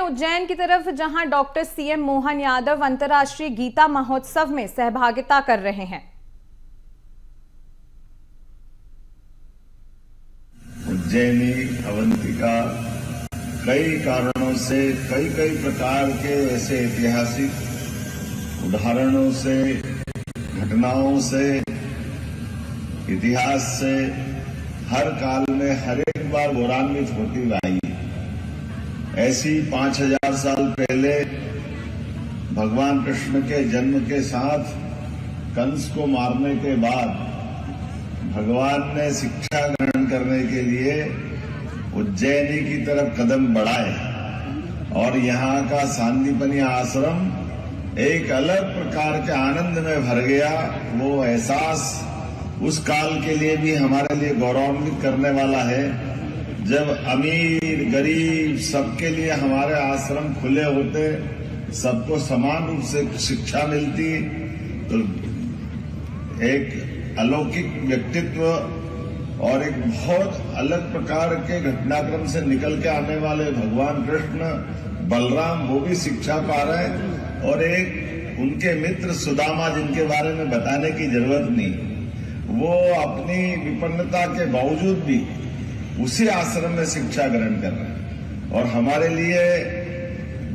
उज्जैन की तरफ, जहां डॉक्टर सीएम मोहन यादव अंतर्राष्ट्रीय गीता महोत्सव में सहभागिता कर रहे हैं। उज्जैनी अवंतिका कई कारणों से कई प्रकार के ऐसे ऐतिहासिक उदाहरणों से, घटनाओं से, इतिहास से हर काल में हर एक बार गौरवान्वित होती आई। ऐसी 5000 साल पहले भगवान कृष्ण के जन्म के साथ कंस को मारने के बाद भगवान ने शिक्षा ग्रहण करने के लिए उज्जैनी की तरफ कदम बढ़ाए और यहाँ का सांदीपनी आश्रम एक अलग प्रकार के आनंद में भर गया। वो एहसास उस काल के लिए भी हमारे लिए गौरवान्वित करने वाला है, जब अमीर गरीब सबके लिए हमारे आश्रम खुले होते, सबको समान रूप से शिक्षा मिलती, तो एक अलौकिक व्यक्तित्व और एक बहुत अलग प्रकार के घटनाक्रम से निकल के आने वाले भगवान कृष्ण बलराम वो भी शिक्षा पा रहे हैं, और एक उनके मित्र सुदामा जिनके बारे में बताने की जरूरत नहीं, वो अपनी विपन्नता के बावजूद भी उसी आश्रम में शिक्षा ग्रहण कर रहे हैं। और हमारे लिए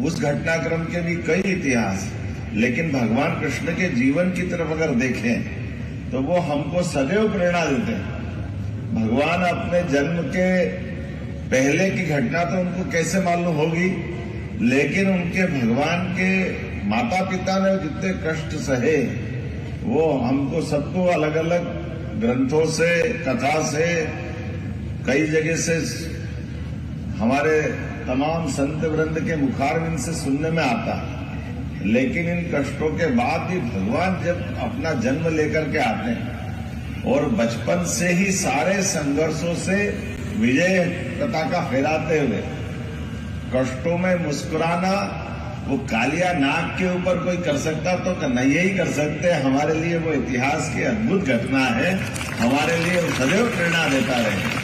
उस घटनाक्रम के भी कई इतिहास, लेकिन भगवान कृष्ण के जीवन की तरफ अगर देखें तो वो हमको सदैव प्रेरणा देते हैं। भगवान अपने जन्म के पहले की घटना तो उनको कैसे मालूम होगी, लेकिन उनके भगवान के माता पिता ने जितने कष्ट सहे वो हमको सबको अलग अलग ग्रंथों से, कथा से, कई जगह से हमारे तमाम संत वृंद के मुखारविंद से सुनने में आता है। लेकिन इन कष्टों के बाद भी भगवान जब अपना जन्म लेकर के आते हैं और बचपन से ही सारे संघर्षों से विजय पताका फहराते हुए कष्टों में मुस्कुराना, वो कालिया नाग के ऊपर कोई कर सकता तो कन्हैया ही कर सकते। हमारे लिए वो इतिहास की अद्भुत घटना है, हमारे लिए वो सदैव प्रेरणा देता रहे।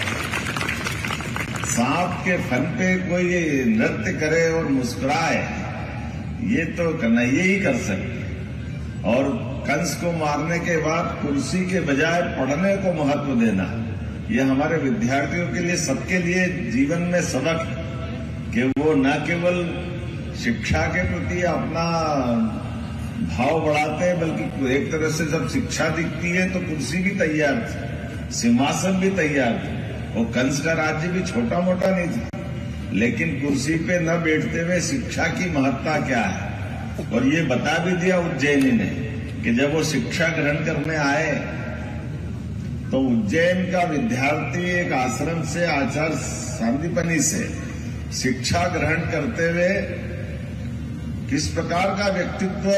सांप के फन पे कोई नृत्य करे और मुस्कुराए, ये तो कन्हैया ही कर सकते। और कंस को मारने के बाद कुर्सी के बजाय पढ़ने को महत्व देना, ये हमारे विद्यार्थियों के लिए, सबके लिए जीवन में सबक है कि वो न केवल शिक्षा के प्रति अपना भाव बढ़ाते हैं, बल्कि एक तरह से जब शिक्षा दिखती है तो कुर्सी भी तैयार थी, सिंहासन भी तैयार थी। और कंस का राज्य भी छोटा मोटा नहीं था, लेकिन कुर्सी पे न बैठते हुए शिक्षा की महत्ता क्या है, और ये बता भी दिया उज्जैनी ने कि जब वो शिक्षा ग्रहण करने आए तो उज्जैन का विद्यार्थी एक आश्रम से, आचार्य सांदीपनी से शिक्षा ग्रहण करते हुए किस प्रकार का व्यक्तित्व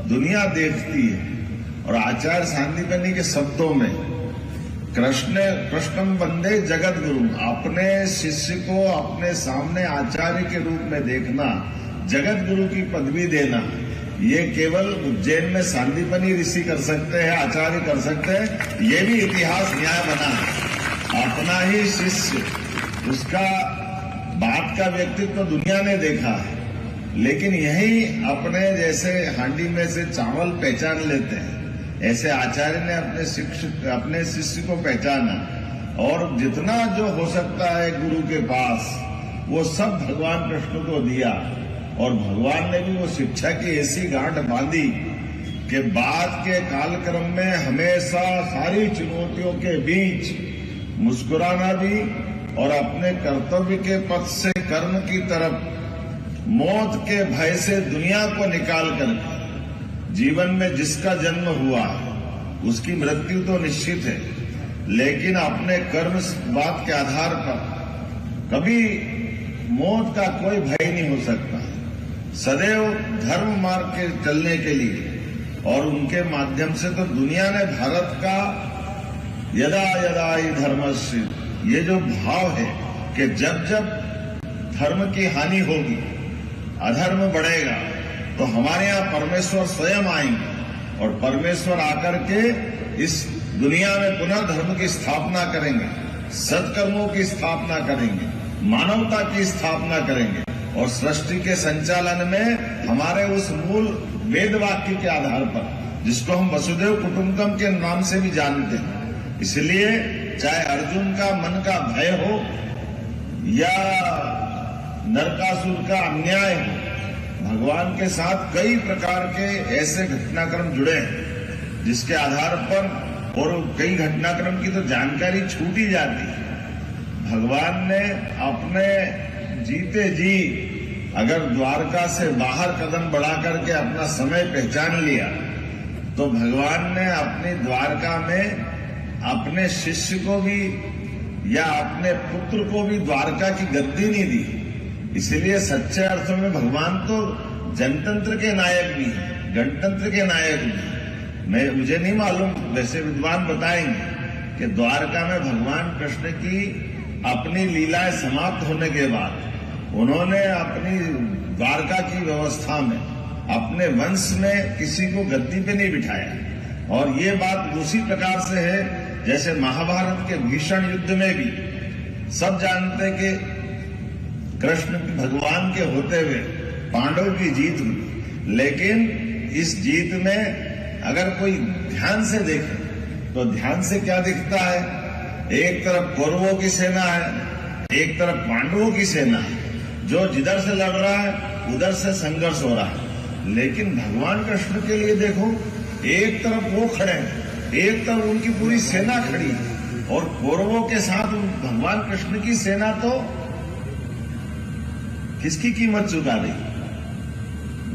दुनिया देखती है। और आचार्य सांदीपनी के शब्दों में कृष्णम वंदे जगत गुरु, अपने शिष्य को अपने सामने आचार्य के रूप में देखना, जगत गुरु की पदवी देना, ये केवल उज्जैन में सांदीपनी ऋषि कर सकते हैं, आचार्य कर सकते हैं। ये भी इतिहास न्याय बना है। अपना ही शिष्य, उसका बाप का व्यक्तित्व दुनिया ने देखा है, लेकिन यही अपने जैसे हांडी में से चावल पहचान लेते हैं, ऐसे आचार्य ने अपने शिष्य को पहचाना, और जितना जो हो सकता है गुरु के पास वो सब भगवान कृष्ण को दिया। और भगवान ने भी वो शिक्षा की ऐसी गांठ बांधी कि बाद के कालक्रम में हमेशा सारी चुनौतियों के बीच मुस्कुराना भी, और अपने कर्तव्य के पथ से कर्म की तरफ मौत के भय से दुनिया को निकाल कर, जीवन में जिसका जन्म हुआ उसकी मृत्यु तो निश्चित है, लेकिन अपने कर्म बात के आधार पर कभी मौत का कोई भय नहीं हो सकता। सदैव धर्म मार्ग के चलने के लिए, और उनके माध्यम से तो दुनिया ने भारत का यदा यदा ही धर्मस्य, ये जो भाव है कि जब जब धर्म की हानि होगी, अधर्म बढ़ेगा, तो हमारे यहाँ परमेश्वर स्वयं आएंगे, और परमेश्वर आकर के इस दुनिया में पुनः धर्म की स्थापना करेंगे, सत्कर्मों की स्थापना करेंगे, मानवता की स्थापना करेंगे। और सृष्टि के संचालन में हमारे उस मूल वेद वाक्य के आधार पर, जिसको हम वसुदेव कुटुंबकम के नाम से भी जानते हैं। इसलिए चाहे अर्जुन का मन का भय हो या नरकासुर का अन्याय हो, भगवान के साथ कई प्रकार के ऐसे घटनाक्रम जुड़े हैं जिसके आधार पर, और कई घटनाक्रम की तो जानकारी छूट ही जाती है। भगवान ने अपने जीते जी अगर द्वारका से बाहर कदम बढ़ा करके अपना समय पहचान लिया, तो भगवान ने अपनी द्वारका में अपने शिष्य को भी या अपने पुत्र को भी द्वारका की गद्दी नहीं दी। इसलिए सच्चे अर्थों में भगवान तो जनतंत्र के नायक भी हैं, गणतंत्र के नायक भी हैं। मुझे नहीं मालूम, वैसे विद्वान बताएंगे कि द्वारका में भगवान कृष्ण की अपनी लीलाएं समाप्त होने के बाद उन्होंने अपनी द्वारका की व्यवस्था में अपने वंश में किसी को गद्दी पे नहीं बिठाया। और ये बात दूसरी प्रकार से है, जैसे महाभारत के भीषण युद्ध में भी सब जानते कि कृष्ण भगवान के होते हुए पांडव की जीत हुई, लेकिन इस जीत में अगर कोई ध्यान से देखे तो ध्यान से क्या दिखता है, एक तरफ कौरवों की सेना है, एक तरफ पांडवों की सेना है, जो जिधर से लड़ रहा है उधर से संघर्ष हो रहा है। लेकिन भगवान कृष्ण के लिए देखो, एक तरफ वो खड़े हैं, एक तरफ उनकी पूरी सेना खड़ी है, और कौरवों के साथ भगवान कृष्ण की सेना तो किसकी कीमत चुका रही?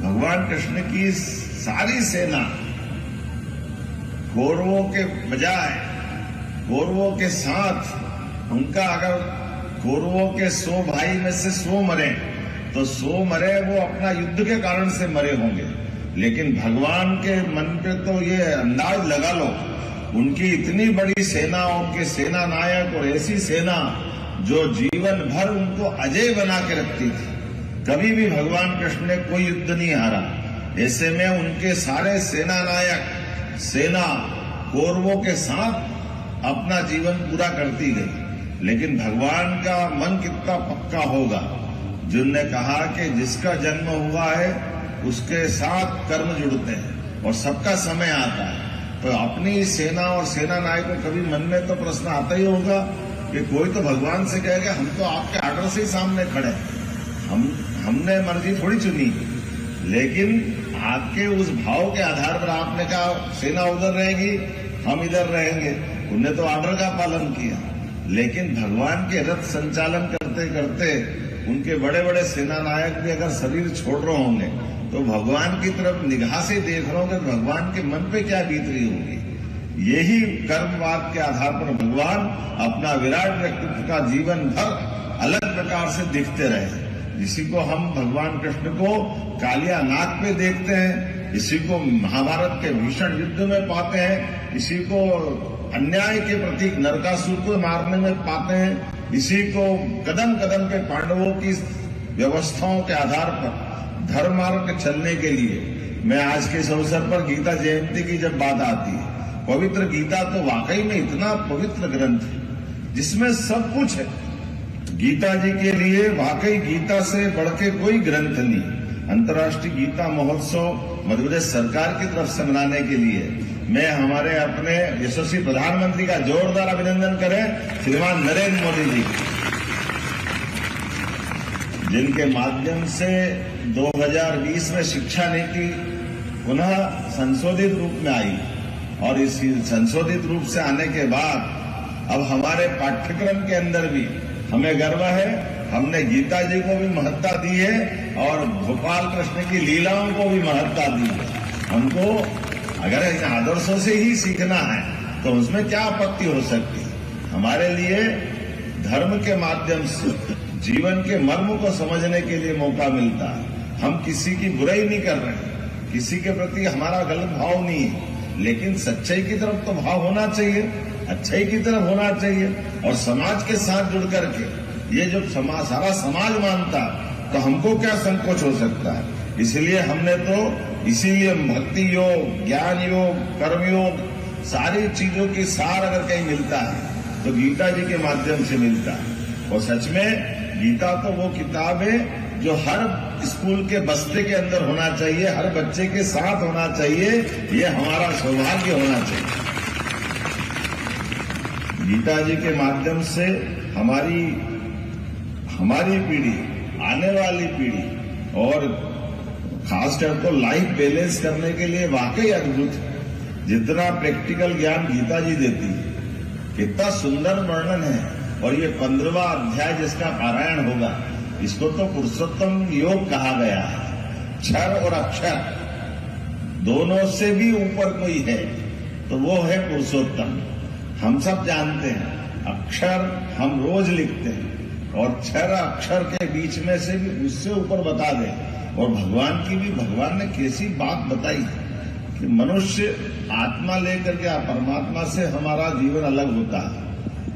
भगवान कृष्ण की सारी सेना कौरवों के बजाय, कौरवों के साथ उनका, अगर कौरवों के 100 भाई में से 100 मरे तो 100 मरे वो अपना युद्ध के कारण से मरे होंगे, लेकिन भगवान के मन पे तो ये अंदाज लगा लो, उनकी इतनी बड़ी सेना, उनके सेना नायक और ऐसी सेना जो जीवन भर उनको अजय बना के रखती थी। कभी भी भगवान कृष्ण ने कोई युद्ध नहीं हारा। ऐसे में उनके सारे सेना नायक सेना कौरवों के साथ अपना जीवन पूरा करती गई। लेकिन भगवान का मन कितना पक्का होगा, जिनने कहा कि जिसका जन्म हुआ है उसके साथ कर्म जुड़ते हैं और सबका समय आता है। तो अपनी सेना और सेना नायक को कभी मन में तो प्रश्न आता ही होगा कि कोई तो भगवान से कहेगा हम तो आपके आर्डर से ही सामने खड़े हैं, हमने मर्जी थोड़ी चुनी, लेकिन आपके उस भाव के आधार पर आपने कहा सेना उधर रहेगी, हम इधर रहेंगे। उन्हें तो ऑर्डर का पालन किया, लेकिन भगवान के रथ संचालन करते करते उनके बड़े बड़े सेना नायक भी अगर शरीर छोड़ रहे होंगे तो भगवान की तरफ निगाह से देख रहे होंगे, भगवान के मन पे क्या बीत रही होगी। यही कर्मवाद के आधार पर भगवान अपना विराट व्यक्तित्व का जीवन भर अलग प्रकार से दिखते रहे। इसी को हम भगवान कृष्ण को कालिया नाग पे देखते हैं, इसी को महाभारत के भीषण युद्ध में पाते हैं, इसी को अन्याय के प्रतीक नरकासुर को मारने में पाते हैं, इसी को कदम कदम पे पांडवों की व्यवस्थाओं के आधार पर धर्म मार्ग चलने के लिए। मैं आज के इस अवसर पर गीता जयंती की जब बात आती है, पवित्र गीता तो वाकई में इतना पवित्र ग्रंथ है जिसमें सब कुछ है। गीता जी के लिए वाकई गीता से बढ़ के कोई ग्रंथ नहीं। अंतर्राष्ट्रीय गीता महोत्सव मध्य प्रदेश सरकार की तरफ से मनाने के लिए मैं हमारे अपने यशस्वी प्रधानमंत्री का जोरदार अभिनंदन करें, श्रीमान नरेंद्र मोदी जी, जिनके माध्यम से 2020 में शिक्षा नीति पुनः संशोधित रूप में आई, और इस संशोधित रूप से आने के बाद अब हमारे पाठ्यक्रम के अंदर भी हमें गर्व है, हमने गीता जी को भी महत्ता दी है और गोपाल कृष्ण की लीलाओं को भी महत्ता दी है। हमको अगर इन आदर्शों से ही सीखना है तो उसमें क्या आपत्ति हो सकती है। हमारे लिए धर्म के माध्यम से जीवन के मर्म को समझने के लिए मौका मिलता है। हम किसी की बुराई नहीं कर रहे, किसी के प्रति हमारा गलत भाव नहीं है, लेकिन सच्चाई की तरफ तो भाव होना चाहिए, अच्छाई की तरफ होना चाहिए। और समाज के साथ जुड़ करके ये जो सारा समाज मानता तो हमको क्या संकोच हो सकता है। इसलिए हमने तो इसीलिए भक्ति योग, ज्ञान योग, कर्म योग, सारी चीजों की सार अगर कहीं मिलता है तो गीता जी के माध्यम से मिलता है। और सच में गीता तो वो किताब है जो हर स्कूल के बस्ते के अंदर होना चाहिए, हर बच्चे के साथ होना चाहिए, ये हमारा सौभाग्य होना चाहिए। गीता जी के माध्यम से हमारी पीढ़ी, आने वाली पीढ़ी और खासकर तो लाइफ बैलेंस करने के लिए वाकई अद्भुत है। जितना प्रैक्टिकल ज्ञान गीता जी देती है, कितना सुंदर वर्णन है। और ये 15वां अध्याय जिसका पारायण होगा, इसको तो पुरुषोत्तम योग कहा गया है। क्षर और अक्षर दोनों से भी ऊपर कोई है तो वो है पुरुषोत्तम। हम सब जानते हैं अक्षर हम रोज लिखते हैं और क्षर अक्षर के बीच में से भी उससे ऊपर बता दें। और भगवान की भी, भगवान ने कैसी बात बताई है कि मनुष्य आत्मा लेकर के परमात्मा से हमारा जीवन अलग होता है,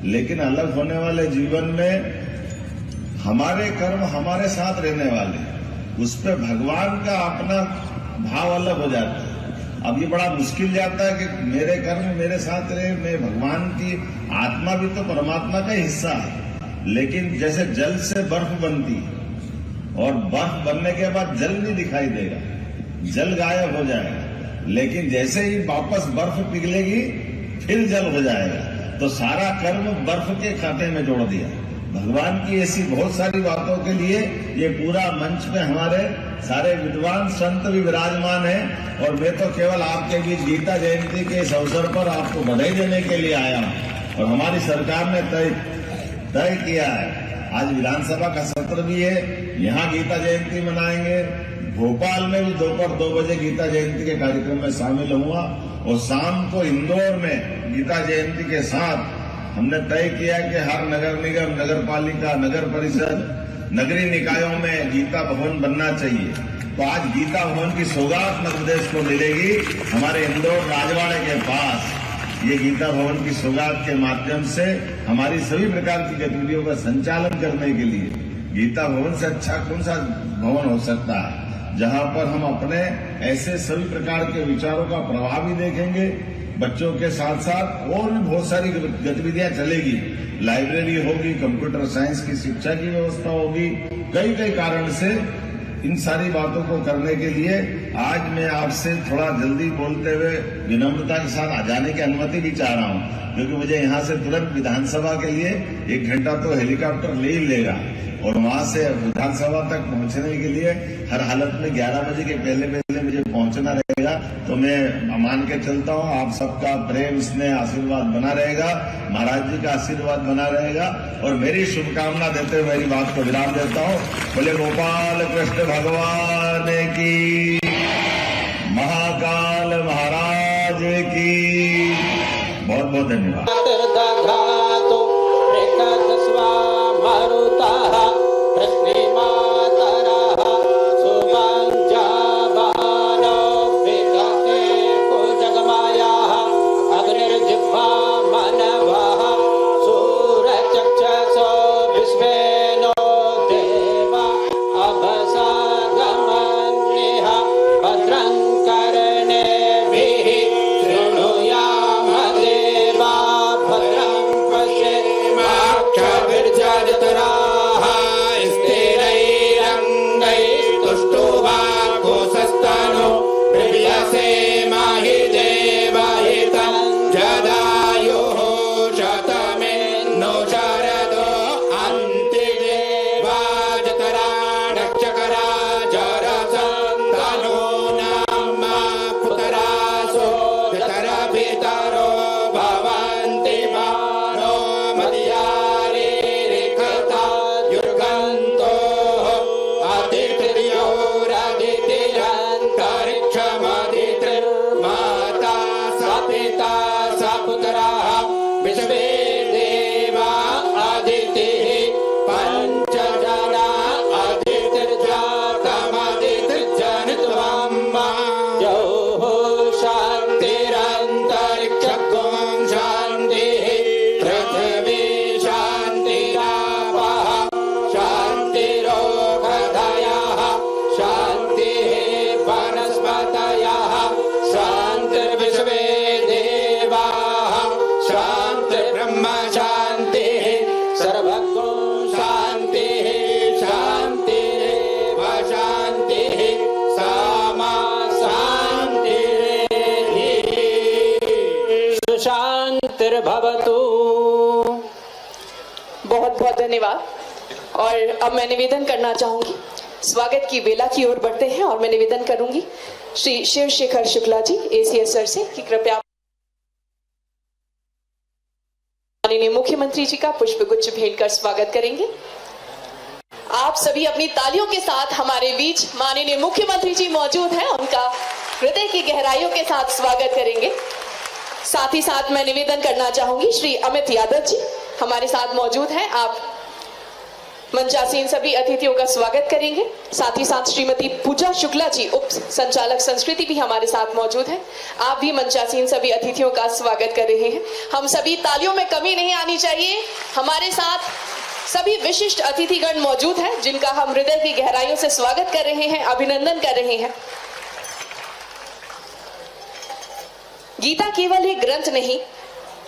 लेकिन अलग होने वाले जीवन में हमारे कर्म हमारे साथ रहने वाले, उस पर भगवान का अपना भाव अलग हो जाता है। अब ये बड़ा मुश्किल जाता है कि मेरे कर्म मेरे साथ रहे, मैं भगवान की आत्मा भी तो परमात्मा का हिस्सा है। लेकिन जैसे जल से बर्फ बनती है और बर्फ बनने के बाद जल नहीं दिखाई देगा, जल गायब हो जाएगा, लेकिन जैसे ही वापस बर्फ पिघलेगी फिर जल हो जाएगा। तो सारा कर्म बर्फ के खाते में जोड़ दिया। भगवान की ऐसी बहुत सारी बातों के लिए ये पूरा मंच पे हमारे सारे विद्वान संत भी विराजमान हैं। और मैं तो केवल आपके बीच गीता जयंती के इस अवसर पर आपको बधाई देने के लिए आया हूं। और हमारी सरकार ने तय किया है, आज विधानसभा का सत्र भी है, यहाँ गीता जयंती मनाएंगे। भोपाल में भी दोपहर 2 बजे गीता जयंती के कार्यक्रम में शामिल हुआ और शाम को इंदौर में गीता जयंती के साथ हमने तय किया कि हर नगर निगम, नगर पालिका, नगर परिषद, नगरीय निकायों में गीता भवन बनना चाहिए। तो आज गीता भवन की सौगात मध्य प्रदेश को मिलेगी। हमारे इंदौर राजवाड़े के पास ये गीता भवन की सौगात के माध्यम से हमारी सभी प्रकार की गतिविधियों का संचालन करने के लिए गीता भवन से अच्छा कौन सा भवन हो सकता है, जहां पर हम अपने ऐसे सभी प्रकार के विचारों का प्रभाव भी देखेंगे। बच्चों के साथ साथ और भी बहुत सारी गतिविधियां चलेगी, लाइब्रेरी होगी, कंप्यूटर साइंस की शिक्षा की व्यवस्था होगी। कई कारण से इन सारी बातों को करने के लिए आज मैं आपसे थोड़ा जल्दी बोलते हुए विनम्रता के साथ आ जाने की अनुमति भी चाह रहा हूं, क्योंकि मुझे यहां से तुरंत विधानसभा के लिए 1 घंटा तो हेलीकॉप्टर ले ही लेगा और वहां से विधानसभा तक पहुंचने के लिए हर हालत में 11 बजे के पहले मुझे पहुंचना रहेगा। तो मैं मान के चलता हूं आप सबका प्रेम, स्नेह, आशीर्वाद बना रहेगा, महाराज जी का आशीर्वाद बना रहेगा। और मेरी शुभकामना देते हुए मेरी बात को विराम देता हूं। बोले गोपाल कृष्ण भगवान की, महाकाल महाराज की। बहुत बहुत धन्यवाद। भद्रं पश्येमाक्षभिर्जयतराः भवतु। बहुत बहुत धन्यवाद। और अब मैं निवेदन करना चाहूंगी, स्वागत की बेला की ओर बढ़ते हैं और मैं निवेदन करूंगी श्री शिव शेखर शुक्ला जी एसीएस सर से कि कृपया माननीय मुख्यमंत्री जी का पुष्पगुच्छ भेंट कर स्वागत करेंगे। आप सभी अपनी तालियों के साथ हमारे बीच माननीय मुख्यमंत्री जी मौजूद हैं, उनका हृदय की गहराइयों के साथ स्वागत करेंगे। साथ ही साथ मैं निवेदन करना चाहूंगी श्री अमित यादव जी हमारे साथ मौजूद हैं, आप मंचासीन सभी अतिथियों का स्वागत करेंगे। साथ ही साथ श्रीमती पूजा शुक्ला जी उप संचालक संस्कृति भी हमारे साथ मौजूद हैं, आप भी मंचासीन सभी अतिथियों का स्वागत कर रहे हैं। हम सभी तालियों में कमी नहीं आनी चाहिए। हमारे साथ सभी विशिष्ट अतिथिगण मौजूद हैं जिनका हम हृदय की गहराइयों से स्वागत कर रहे हैं, अभिनंदन कर रहे हैं। गीता केवल एक ग्रंथ नहीं,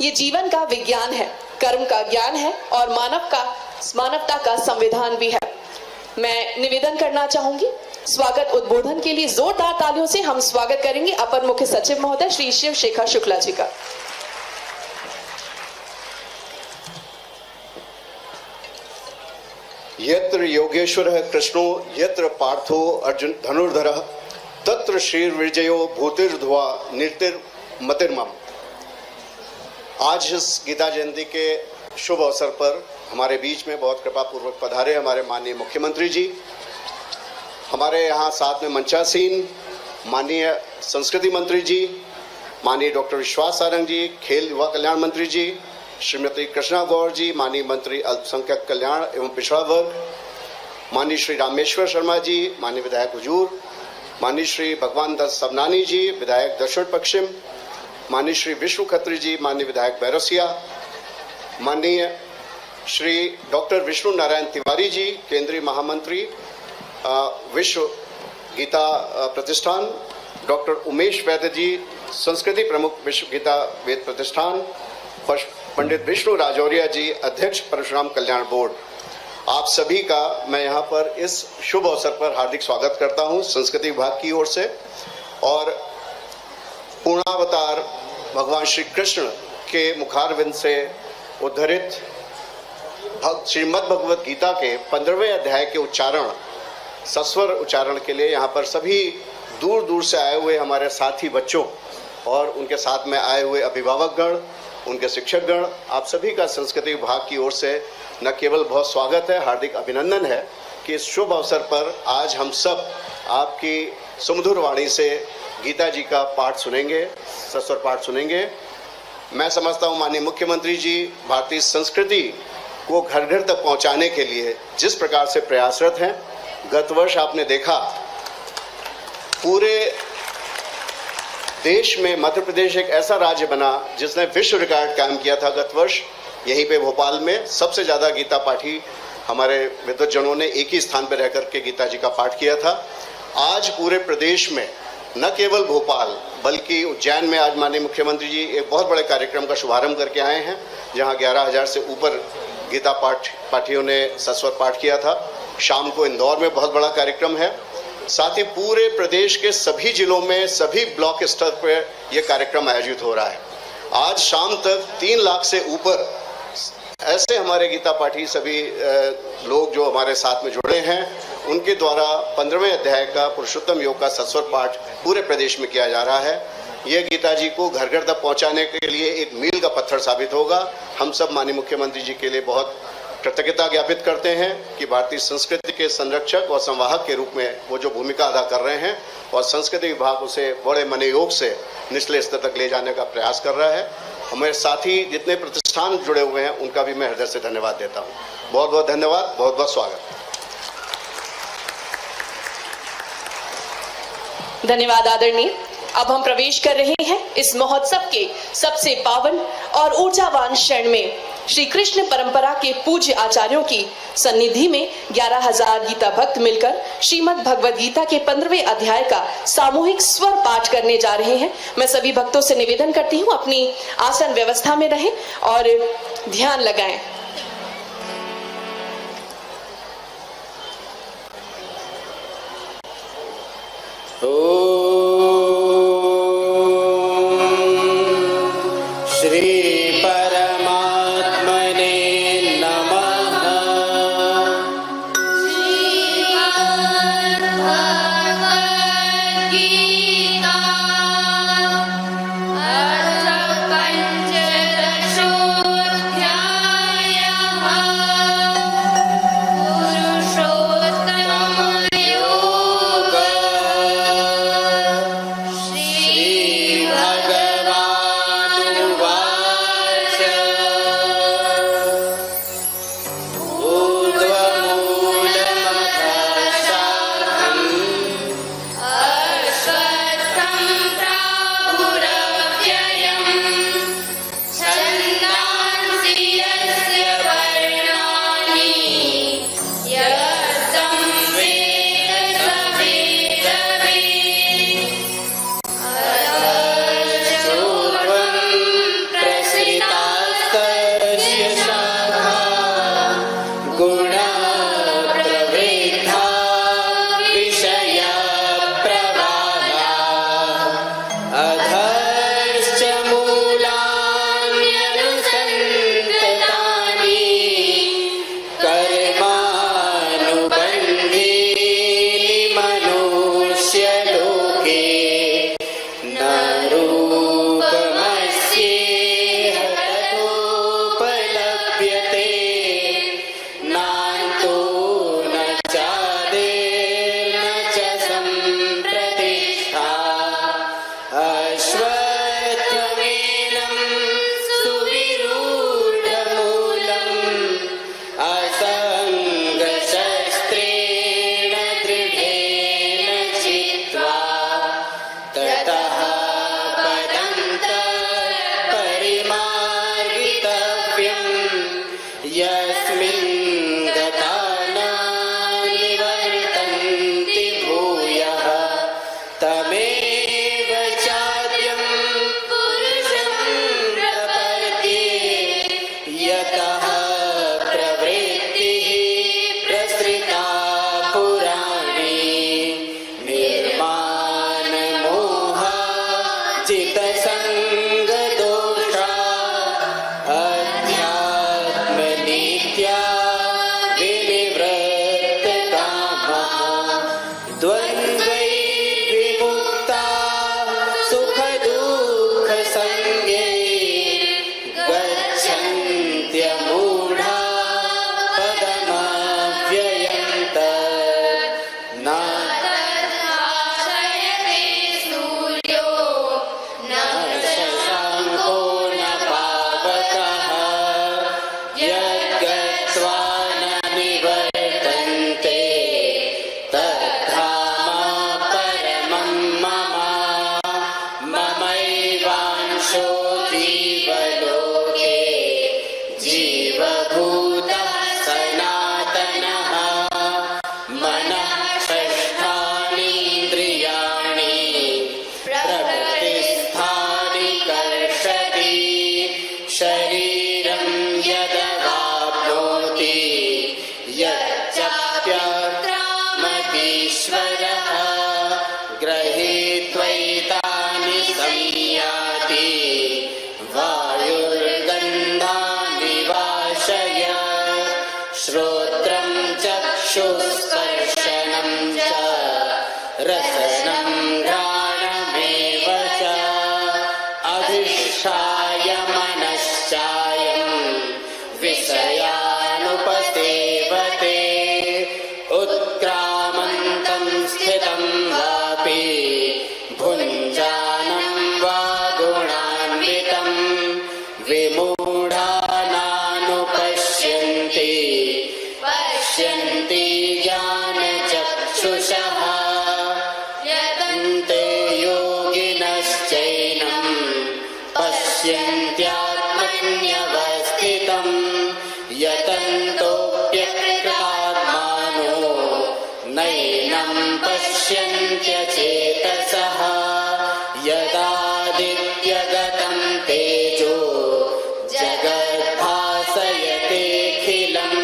ये जीवन का विज्ञान है, कर्म का ज्ञान है और मानवता का संविधान भी है। मैं निवेदन करना चाहूंगी, स्वागत उद्बोधन के लिए जोरदार तालियों से हम स्वागत करेंगे अपर मुख्य सचिव महोदय श्री शिव शेखर शुक्ला जी का। यत्र योगेश्वरः कृष्णो यत्र पार्थो अर्जुन धनुर्धरः तत्र श्रीर्विजयो भूतिर्ध्वा निर्तिर्मतिर्मम। आज इस गीता जयंती के शुभ अवसर पर हमारे बीच में बहुत कृपा पूर्वक पधारे हमारे माननीय मुख्यमंत्री जी, हमारे यहाँ साथ में मंचासीन माननीय संस्कृति मंत्री जी, माननीय डॉक्टर विश्वास सारंग जी, खेल युवा कल्याण मंत्री जी, श्रीमती कृष्णा गौर जी, माननीय मंत्री अल्पसंख्यक कल्याण एवं पिछड़ा वर्ग, माननीय श्री रामेश्वर शर्मा जी, माननीय विधायक हुजूर, माननीय श्री भगवान दत्त सबनानी जी, विधायक दक्षिण पश्चिम, माननीय श्री विष्णु खत्री जी, माननीय विधायक बैरसिया, माननीय श्री डॉक्टर विष्णु नारायण तिवारी जी, केंद्रीय महामंत्री विश्व गीता प्रतिष्ठान, डॉक्टर उमेश वैद्य जी, संस्कृति प्रमुख विश्व गीता वेद प्रतिष्ठान, पंडित विष्णु राजौरिया जी, अध्यक्ष परशुराम कल्याण बोर्ड, आप सभी का मैं यहाँ पर इस शुभ अवसर पर हार्दिक स्वागत करता हूँ संस्कृति विभाग की ओर से। और पूर्णावतार भगवान श्री कृष्ण के मुखारविंद से उद्धरित श्रीमद् भगवत गीता के 15वें अध्याय के उच्चारण, सस्वर उच्चारण के लिए यहाँ पर सभी दूर दूर से आए हुए हमारे साथी बच्चों और उनके साथ में आए हुए अभिभावकगण, उनके शिक्षकगण, आप सभी का संस्कृति विभाग की ओर से न केवल बहुत स्वागत है, हार्दिक अभिनंदन है कि इस शुभ अवसर पर आज हम सब आपकी सुमधुर वाणी से गीता जी का पाठ सुनेंगे, सस्वर पाठ सुनेंगे। मैं समझता हूँ माननीय मुख्यमंत्री जी भारतीय संस्कृति को घर घर तक पहुँचाने के लिए जिस प्रकार से प्रयासरत हैं, गत वर्ष आपने देखा पूरे देश में मध्य प्रदेश एक ऐसा राज्य बना जिसने विश्व रिकॉर्ड कायम किया था। गत वर्ष यहीं पे भोपाल में सबसे ज़्यादा गीता पाठी हमारे विद्वज्जनों ने एक ही स्थान पर रह करके गीता जी का पाठ किया था। आज पूरे प्रदेश में न केवल भोपाल बल्कि उज्जैन में आज माननीय मुख्यमंत्री जी एक बहुत बड़े कार्यक्रम का शुभारंभ करके आए हैं, जहां 11,000 से ऊपर गीता पाठियों ने सस्वर पाठ किया था। शाम को इंदौर में बहुत बड़ा कार्यक्रम है। साथ ही पूरे प्रदेश के सभी जिलों में सभी ब्लॉक स्तर पर यह कार्यक्रम आयोजित हो रहा है। आज शाम तक 3 लाख से ऊपर ऐसे हमारे गीता पाठी सभी लोग जो हमारे साथ में जुड़े हैं, उनके द्वारा 15वें अध्याय का पुरुषोत्तम योग का सस्वर पाठ पूरे प्रदेश में किया जा रहा है। यह गीता जी को घर घर तक पहुंचाने के लिए एक मील का पत्थर साबित होगा। हम सब माननीय मुख्यमंत्री जी के लिए बहुत कृतज्ञता ज्ञापित करते हैं कि भारतीय संस्कृति के संरक्षक और संवाहक के रूप में वो जो भूमिका अदा कर रहे हैं और संस्कृति विभाग उसे बड़े मनोयोग से निचले स्तर तक ले जाने का प्रयास कर रहा है। हमारे साथी जितने प्रतिष्ठान जुड़े हुए हैं उनका भी मैं हृदय से धन्यवाद देता हूँ। बहुत बहुत धन्यवाद, बहुत बहुत स्वागत। धन्यवाद आदरणीय। अब हम प्रवेश कर रहे हैं इस महोत्सव के सबसे पावन और ऊर्जावान क्षण में। श्री कृष्ण परंपरा के पूज्य आचार्यों की सन्निधि में 11,000 गीता भक्त मिलकर श्रीमद् भगवद गीता के 15वें अध्याय का सामूहिक स्वर पाठ करने जा रहे हैं। मैं सभी भक्तों से निवेदन करती हूँ अपनी आसन व्यवस्था में रहें और ध्यान लगाएं। श्री पर द्वन्द्वैर्विमुक्ता सुखदुःखसंज्ञे गच्छन्त्यमूढा पदमव्ययं तत् न तद्भाषयते सूर्यो न शशाङ्को न पावकः यद्गत्वा न निवर्तन्ते तद्धाम परमं मम ममैवांशो जीवलोके जीवभूतः सनातनः मनः षष्ठानीन्द्रियाणि प्रकृतिस्थानि कर्षति शरीरं यदवाप्नोति यच्चाप्यक्रामतीश्वरः गृहीत्वैतानि संयाति वायुर्गन्धानि वाशय श्रोत्रं चक्षुस्पर्शनं च रसनं घ्राणमेव च अधिष्ठाय मनश्चायं विषयानुपसेवते उत्क्रामन्तं स्थितं वापि भुञ्जानं वा गुणान्वितं विमूढानानुपश्यन्ति पश्यन्ति ज्ञानचक्षुषः यदन्ते योगिनश्चैनं पश्यन्त्यात्मन्यवस्थितं यतन्तोऽप्यकृतात्मानो नैनं पश्यन्त्यचेतसः यदादित्यगतं तेजो जगद्भासयतेऽखिलं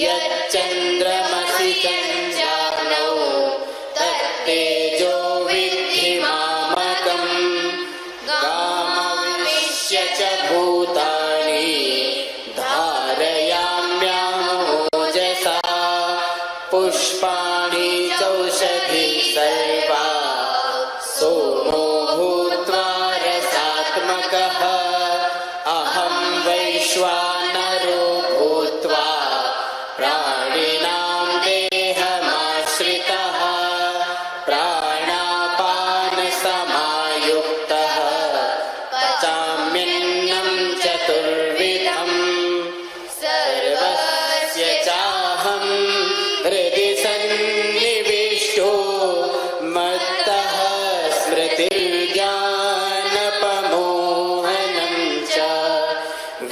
यच्चन्द्रमसि चञ्चाग्नौ तत्तेजो विद्धि मामकम् गामविश्य च भूतानि धारयाम्यामोजसा पुष्पाणि चौषधिः सर्वा सोमो भूत्वा रसात्मकः अहं वैश्वानरो भूत्वा प्राणिनां देहमाश्रितः प्राणापानसमायुक्तः पचाम्यन्नं चतुर्विधं सर्वस्य चाहं हृदि सन्निविष्टो मत्तः स्मृतिर्ज्ञानपमोहनं च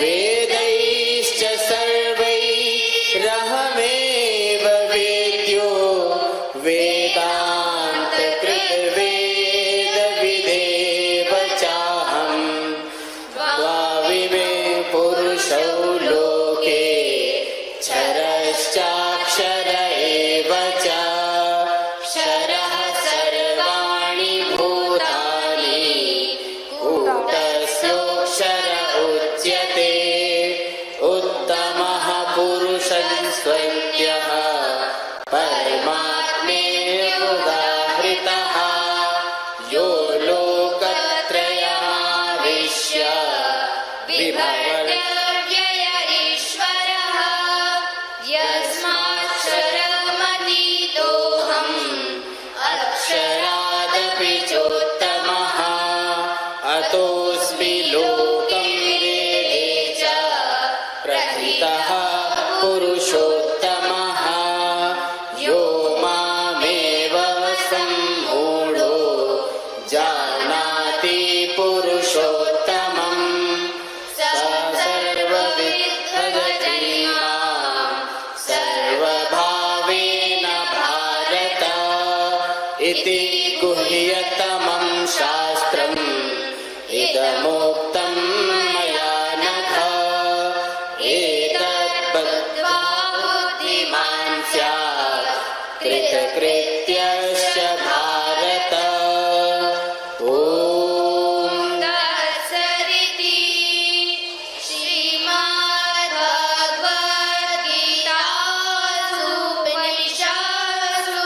वेदैश्च सर्वैरहमेव वेद्यो वेदान्तकृद्वेदविदेव चाहं द्वाविमे पुरुषौ लोके क्षरश्चाक्षर एव च क्षरः सर्वाणि भूतानि कूटस्थोऽक्षर उच्यते उत्तमः पुरुषः स्वज्ञः परमात्मेत्युदाहृतः यो लोकत्रयमाविश्य बिभर्त्यव्यय ईश्वरः यस्माक्षरमतीतोऽहम् अक्षरादपि चोत्तमः अतोऽस्मि लोकं वेदे च प्रथितः पुरुषोत्तमः यो मामेव सम्मूढो जानाति पुरुषोत्तमं स सर्वविद्भजति मां सर्वभावेन भारत इति गुह्यतमं शास्त्रम् इदमुक्तं मया नघ एतद्बुद्ध्वा बुद्धिमान् स्यात् कृतकृत्यश्च भारत ॐ तत्सदिति श्रीमद्भगवद्गीतासु उपनिषत्सु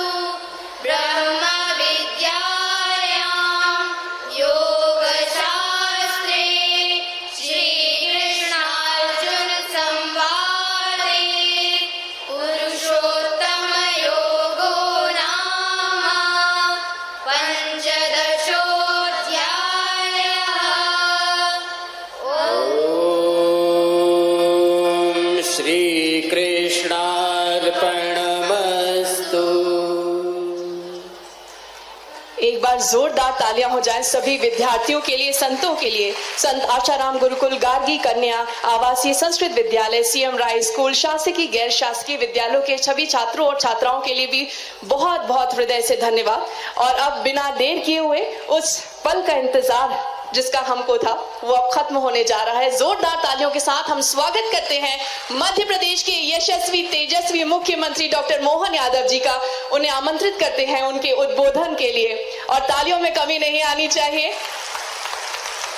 एक बार जोरदार तालियां हो जाएं सभी विद्यार्थियों के लिए, संतों के लिए। संत आशाराम गुरुकुल गार्गी कन्या आवासीय संस्कृत विद्यालय, सीएम राय स्कूल, शासकीय गैर शासकीय विद्यालयों के सभी छात्रों और छात्राओं के लिए भी बहुत बहुत हृदय से धन्यवाद। और अब बिना देर किए हुए उस पल का इंतजार जिसका हमको था वो अब खत्म होने जा रहा है। जोरदार तालियों के साथ हम स्वागत करते हैं मध्य प्रदेश के यशस्वी तेजस्वी मुख्यमंत्री डॉक्टर मोहन यादव जी का। उन्हें आमंत्रित करते हैं उनके उद्बोधन के लिए, और तालियों में कमी नहीं आनी चाहिए।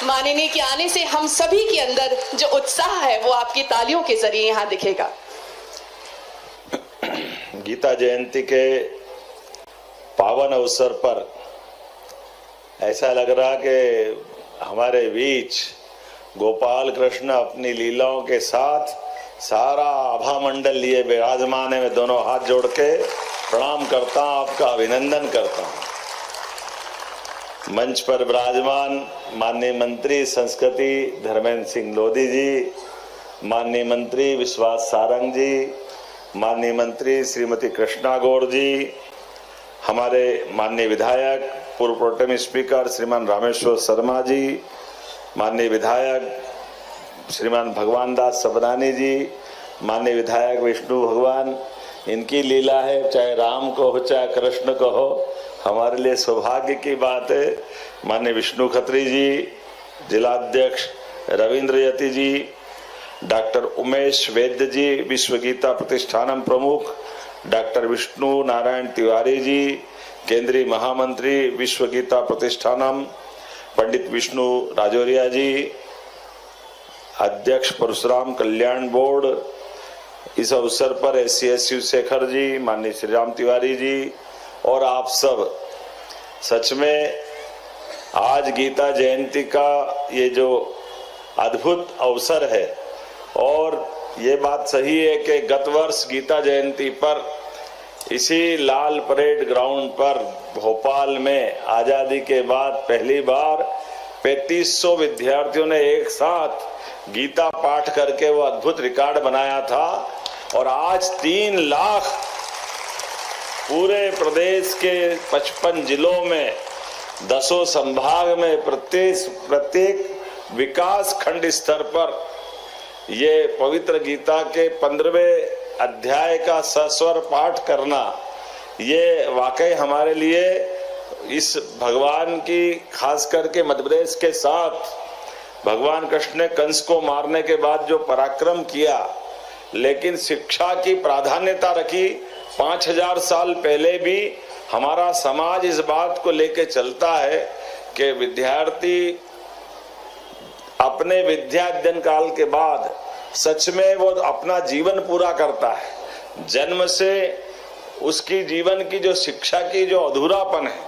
माननीय के आने से हम सभी के अंदर जो उत्साह है वो आपकी तालियों के जरिए यहाँ दिखेगा। गीता जयंती के पावन अवसर पर ऐसा लग रहा कि हमारे बीच गोपाल कृष्ण अपनी लीलाओं के साथ सारा आभा मंडल लिए विराजमान है। मैं दोनों हाथ जोड़ के प्रणाम करता हूं, आपका अभिनंदन करता हूं। मंच पर विराजमान माननीय मंत्री संस्कृति धर्मेंद्र सिंह लोधी जी, माननीय मंत्री विश्वास सारंग जी, माननीय मंत्री श्रीमती कृष्णा गौड़ जी, हमारे माननीय विधायक पूर्व प्रोटेम स्पीकर श्रीमान रामेश्वर शर्मा जी, माननीय विधायक श्रीमान भगवान दास सबरानी जी, माननीय विधायक विष्णु भगवान, इनकी लीला है, चाहे राम को हो चाहे कृष्ण को हो, हमारे लिए सौभाग्य की बात है। माननीय विष्णु खत्री जी, जिलाध्यक्ष रविंद्र यति जी, डॉक्टर उमेश वैद्य जी, विश्व गीता प्रतिष्ठानम प्रमुख डॉक्टर विष्णु नारायण तिवारी जी, केंद्रीय महामंत्री विश्व गीता प्रतिष्ठानम पंडित विष्णु राजौरिया जी, अध्यक्ष परशुराम कल्याण बोर्ड, इस अवसर पर एससीएस शिवशेखर जी, माननीय श्री राम तिवारी जी और आप सब। सच में आज गीता जयंती का ये जो अद्भुत अवसर है, और ये बात सही है कि गत वर्ष गीता जयंती पर इसी लाल परेड ग्राउंड पर भोपाल में आजादी के बाद पहली बार 3500 विद्यार्थियों ने एक साथ गीता पाठ करके वो अद्भुत रिकॉर्ड बनाया था। और आज 3 लाख पूरे प्रदेश के 55 जिलों में 10 संभाग में प्रत्येक विकास खंड स्तर पर ये पवित्र गीता के 15वें अध्याय का सस्वर पाठ करना, ये वाकई हमारे लिए इस भगवान की, खास करके मध्य प्रदेश के साथ भगवान कृष्ण ने कंस को मारने के बाद जो पराक्रम किया, लेकिन शिक्षा की प्राधान्यता रखी। 5000 साल पहले भी हमारा समाज इस बात को लेके चलता है कि विद्यार्थी अपने विद्या अध्ययन काल के बाद सच में वो अपना जीवन पूरा करता है। जन्म से उसकी जीवन की जो शिक्षा की जो अधूरापन है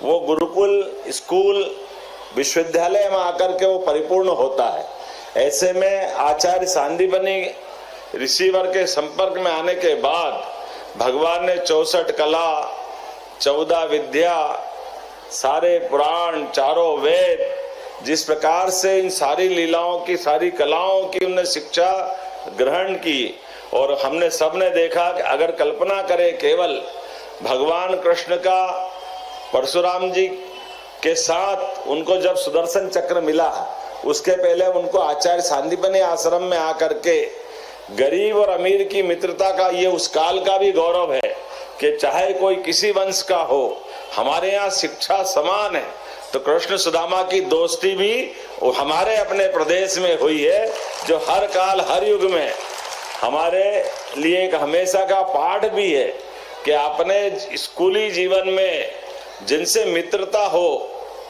वो गुरुकुल, स्कूल, विश्वविद्यालय में आकर के वो परिपूर्ण होता है। ऐसे में आचार्य सांदीपनी ऋषिवर के संपर्क में आने के बाद भगवान ने 64 कला, 14 विद्या, सारे पुराण, चारों वेद, जिस प्रकार से इन सारी लीलाओं की, सारी कलाओं की उन्होंने शिक्षा ग्रहण की, और हमने सबने देखा कि अगर कल्पना करें केवल भगवान कृष्ण का परशुराम जी के साथ उनको जब सुदर्शन चक्र मिला, उसके पहले उनको आचार्य सांदीपनी आश्रम में आकर के गरीब और अमीर की मित्रता का ये उस काल का भी गौरव है कि चाहे कोई किसी वंश का हो, हमारे यहाँ शिक्षा समान है। तो कृष्ण सुदामा की दोस्ती भी हमारे अपने प्रदेश में हुई है, जो हर काल हर युग में हमारे लिए एक हमेशा का पाठ भी है कि अपने स्कूली जीवन में जिनसे मित्रता हो,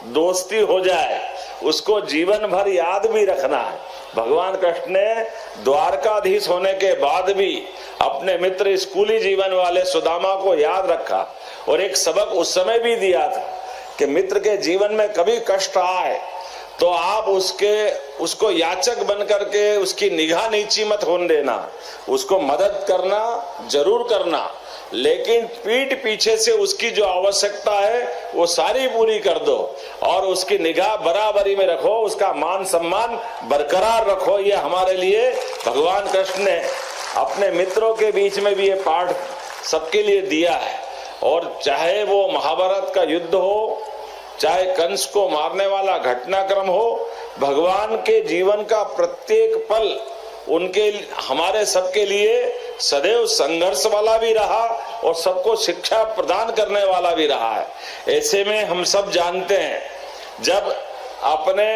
दोस्ती हो जाए, उसको जीवन भर याद भी रखना है। भगवान कृष्ण ने द्वारकाधीश होने के बाद भी अपने मित्र स्कूली जीवन वाले सुदामा को याद रखा, और एक सबक उस समय भी दिया था कि मित्र के जीवन में कभी कष्ट आए तो आप उसको याचक बन करके उसकी निगाह नीची मत होने देना, उसको मदद करना जरूर करना, लेकिन पीठ पीछे से उसकी जो आवश्यकता है वो सारी पूरी कर दो, और उसकी निगाह बराबरी में रखो, उसका मान सम्मान बरकरार रखो। ये हमारे लिए भगवान कृष्ण ने अपने मित्रों के बीच में भी ये पाठ सबके लिए दिया है। और चाहे वो महाभारत का युद्ध हो, चाहे कंस को मारने वाला घटनाक्रम हो, भगवान के जीवन का प्रत्येक पल उनके हमारे सबके लिए सदैव संघर्ष वाला भी रहा और सबको शिक्षा प्रदान करने वाला भी रहा है। ऐसे में हम सब जानते हैं, जब अपने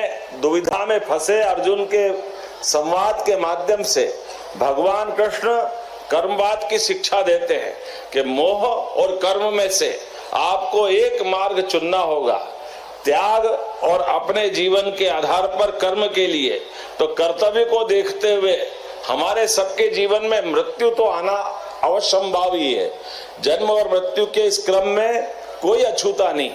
दुविधा में फंसे अर्जुन के संवाद के माध्यम से भगवान कृष्ण कर्मवाद की शिक्षा देते हैं कि मोह और कर्म में से आपको एक मार्ग चुनना होगा, त्याग और अपने जीवन के आधार पर कर्म के लिए। तो कर्तव्य को देखते हुए हमारे सबके जीवन में मृत्यु तो आना अवश्यंभावी है। जन्म और मृत्यु के इस क्रम में कोई अछूता नहीं,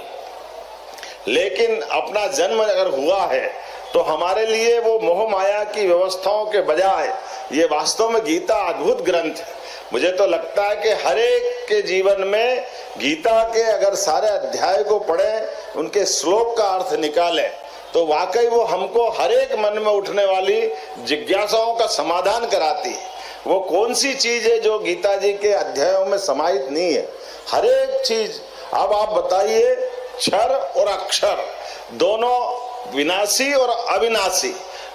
लेकिन अपना जन्म अगर हुआ है तो हमारे लिए वो मोह माया की व्यवस्थाओं के बजाय ये वास्तव में गीता अद्भुत ग्रंथ है। मुझे तो लगता है कि हर एक के जीवन में गीता के अगर सारे अध्याय को पढ़ें, उनके श्लोक का अर्थ निकालें, तो वाकई वो हमको हर एक मन में उठने वाली जिज्ञासाओं का समाधान कराती है। वो कौन सी चीज है जो गीता जी के अध्यायों में समाहित नहीं है? हर एक चीज। अब आप बताइए, क्षर और अक्षर दोनों विनाशी और अविनाशी,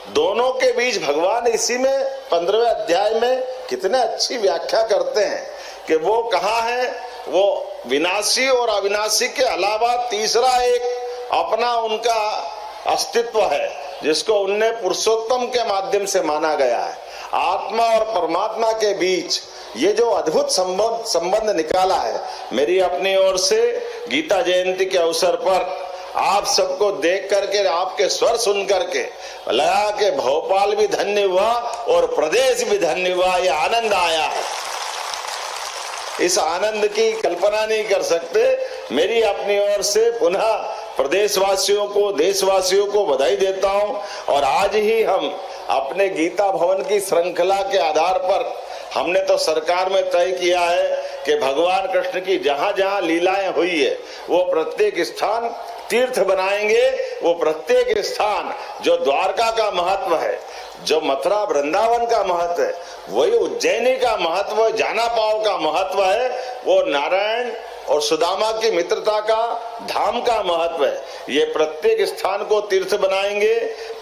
दोनों के बीच भगवान इसी में 15वें अध्याय में कितने अच्छी व्याख्या करते हैं कि वो कहाँ है, वो विनाशी और अविनाशी के अलावा तीसरा एक अपना उनका अस्तित्व है जिसको उनने पुरुषोत्तम के माध्यम से माना गया है। आत्मा और परमात्मा के बीच ये जो अद्भुत संबंध निकाला है, मेरी अपनी ओर से गीता जयंती के अवसर पर आप सबको देख करके, आपके स्वर सुन करके लगा कि भोपाल भी धन्य हुआ और प्रदेश भी धन्य हुआ। ये आनंद आया है, इस आनंद की कल्पना नहीं कर सकते। मेरी अपनी ओर से पुनः प्रदेशवासियों को, देशवासियों को बधाई देता हूं। और आज ही हम अपने गीता भवन की श्रृंखला के आधार पर हमने तो सरकार में तय किया है कि भगवान कृष्ण की जहां जहां लीलाएं हुई है वो प्रत्येक स्थान तीर्थ बनाएंगे। वो प्रत्येक स्थान जो द्वारका का महत्व है, जो मथुरा वृंदावन का महत्व है, वही उज्जैनी का महत्व, जाना पाव का महत्व है, वो नारायण और सुदामा की मित्रता का धाम का महत्व है। ये प्रत्येक स्थान को तीर्थ बनाएंगे।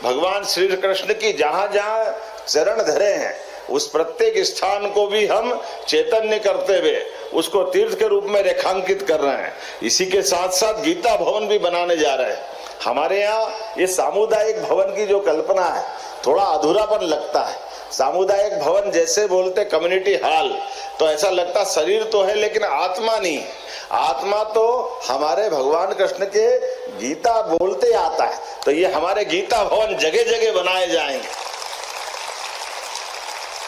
भगवान श्री कृष्ण की जहां जहां चरण धरे हैं उस प्रत्येक स्थान को भी हम चैतन्य करते हुए उसको तीर्थ के रूप में रेखांकित कर रहे हैं। इसी के साथ साथ गीता भवन भी बनाने जा रहे हैं। हमारे यहाँ ये सामुदायिक भवन की जो कल्पना है, थोड़ा अधूरापन लगता है। सामुदायिक भवन जैसे बोलते कम्युनिटी हॉल, तो ऐसा लगता शरीर तो है लेकिन आत्मा नहीं। आत्मा तो हमारे भगवान कृष्ण के गीता बोलते आता है। तो ये हमारे गीता भवन जगह जगह बनाए जाएंगे।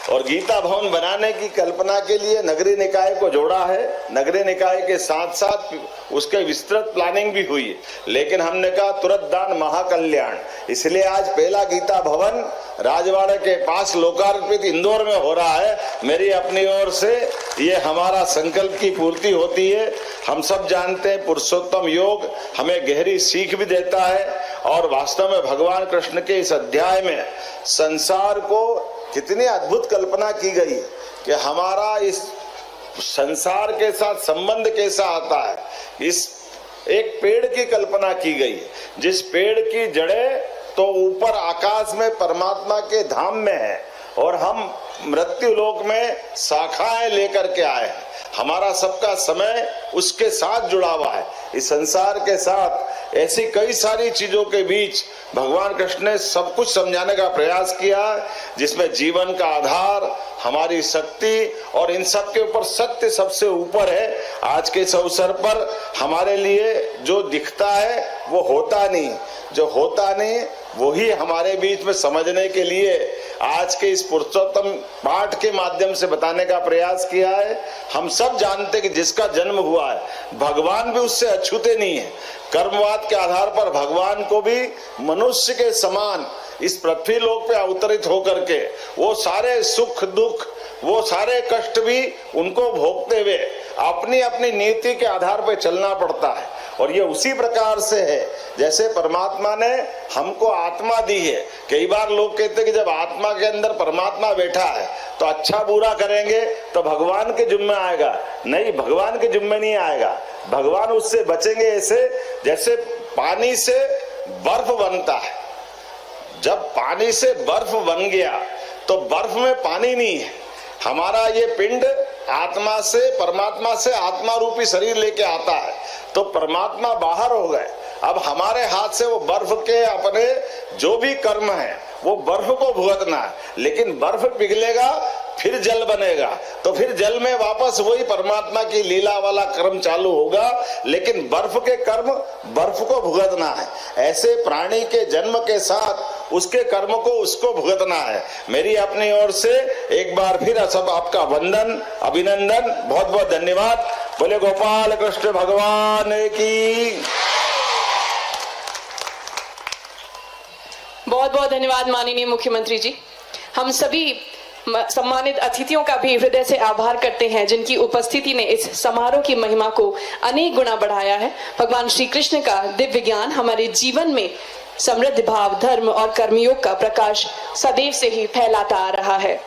और गीता भवन बनाने की कल्पना के लिए नगरीय निकाय को जोड़ा है। नगरीय निकाय के साथ साथ उसके विस्तृत प्लानिंग भी हुई है, लेकिन हमने कहा तुरंत दान महाकल्याण, इसलिए आज पहला गीता भवन राजवाड़े के पास लोकार्पित इंदौर में हो रहा है। मेरी अपनी ओर से ये हमारा संकल्प की पूर्ति होती है। हम सब जानते हैं पुरुषोत्तम योग हमें गहरी सीख भी देता है और वास्तव में भगवान कृष्ण के इस अध्याय में संसार को कितनी अद्भुत कल्पना की गई कि हमारा इस संसार के साथ संबंध कैसा आता है। इस एक पेड़ की कल्पना की गई, जिस पेड़ की जड़ें तो ऊपर आकाश में परमात्मा के धाम में है और हम मृत्यु लोक में शाखाएं लेकर के आए हैं। हमारा सबका समय उसके साथ जुड़ा हुआ है। इस संसार के साथ ऐसी कई सारी चीजों के बीच भगवान कृष्ण ने सब कुछ समझाने का प्रयास किया, जिसमें जीवन का आधार हमारी शक्ति और इन सब के ऊपर सत्य सबसे ऊपर है। आज के इस अवसर पर हमारे लिए जो दिखता है वो होता नहीं, जो होता नहीं वही हमारे बीच में समझने के लिए आज के इस पुरुषोत्तम पाठ के माध्यम से बताने का प्रयास किया है। हम सब जानते हैं कि जिसका जन्म हुआ है भगवान भी उससे अछूते नहीं है। कर्मवाद के आधार पर भगवान को भी मनुष्य के समान इस पृथ्वी लोक पे अवतरित होकर के वो सारे सुख दुख, वो सारे कष्ट भी उनको भोगते हुए अपनी अपनी नीति के आधार पर चलना पड़ता है। और ये उसी प्रकार से है जैसे परमात्मा ने हमको आत्मा दी है। कई बार लोग कहते हैं कि जब आत्मा के अंदर परमात्मा बैठा है तो अच्छा बुरा करेंगे तो भगवान के जिम्मे आएगा। नहीं, भगवान के जिम्मे नहीं आएगा। भगवान उससे बचेंगे ऐसे जैसे पानी से बर्फ बनता है। जब पानी से बर्फ बन गया तो बर्फ में पानी नहीं है। हमारा ये पिंड आत्मा से, परमात्मा से आत्मा रूपी शरीर लेके आता है, तो परमात्मा बाहर हो गए। अब हमारे हाथ से वो बर्फ के अपने जो भी कर्म है वो बर्फ को भुगतना है, लेकिन बर्फ पिघलेगा फिर जल बनेगा, तो फिर जल में वापस वही परमात्मा की लीला वाला कर्म चालू होगा, लेकिन बर्फ के कर्म बर्फ को भुगतना है। ऐसे प्राणी के जन्म के साथ उसके कर्म को उसको भुगतना है। मेरी अपनी ओर से एक बार फिर सब आपका वंदन, अभिनंदन, बहुत बहुत धन्यवाद। बोले गोपाल कृष्ण भगवान की। बहुत बहुत धन्यवाद माननीय मुख्यमंत्री जी। हम सभी सम्मानित अतिथियों का भी हृदय से आभार करते हैं, जिनकी उपस्थिति ने इस समारोह की महिमा को अनेक गुना बढ़ाया है। भगवान श्री कृष्ण का दिव्य ज्ञान हमारे जीवन में समृद्ध भाव, धर्म और कर्मयोग का प्रकाश सदैव से ही फैलाता आ रहा है।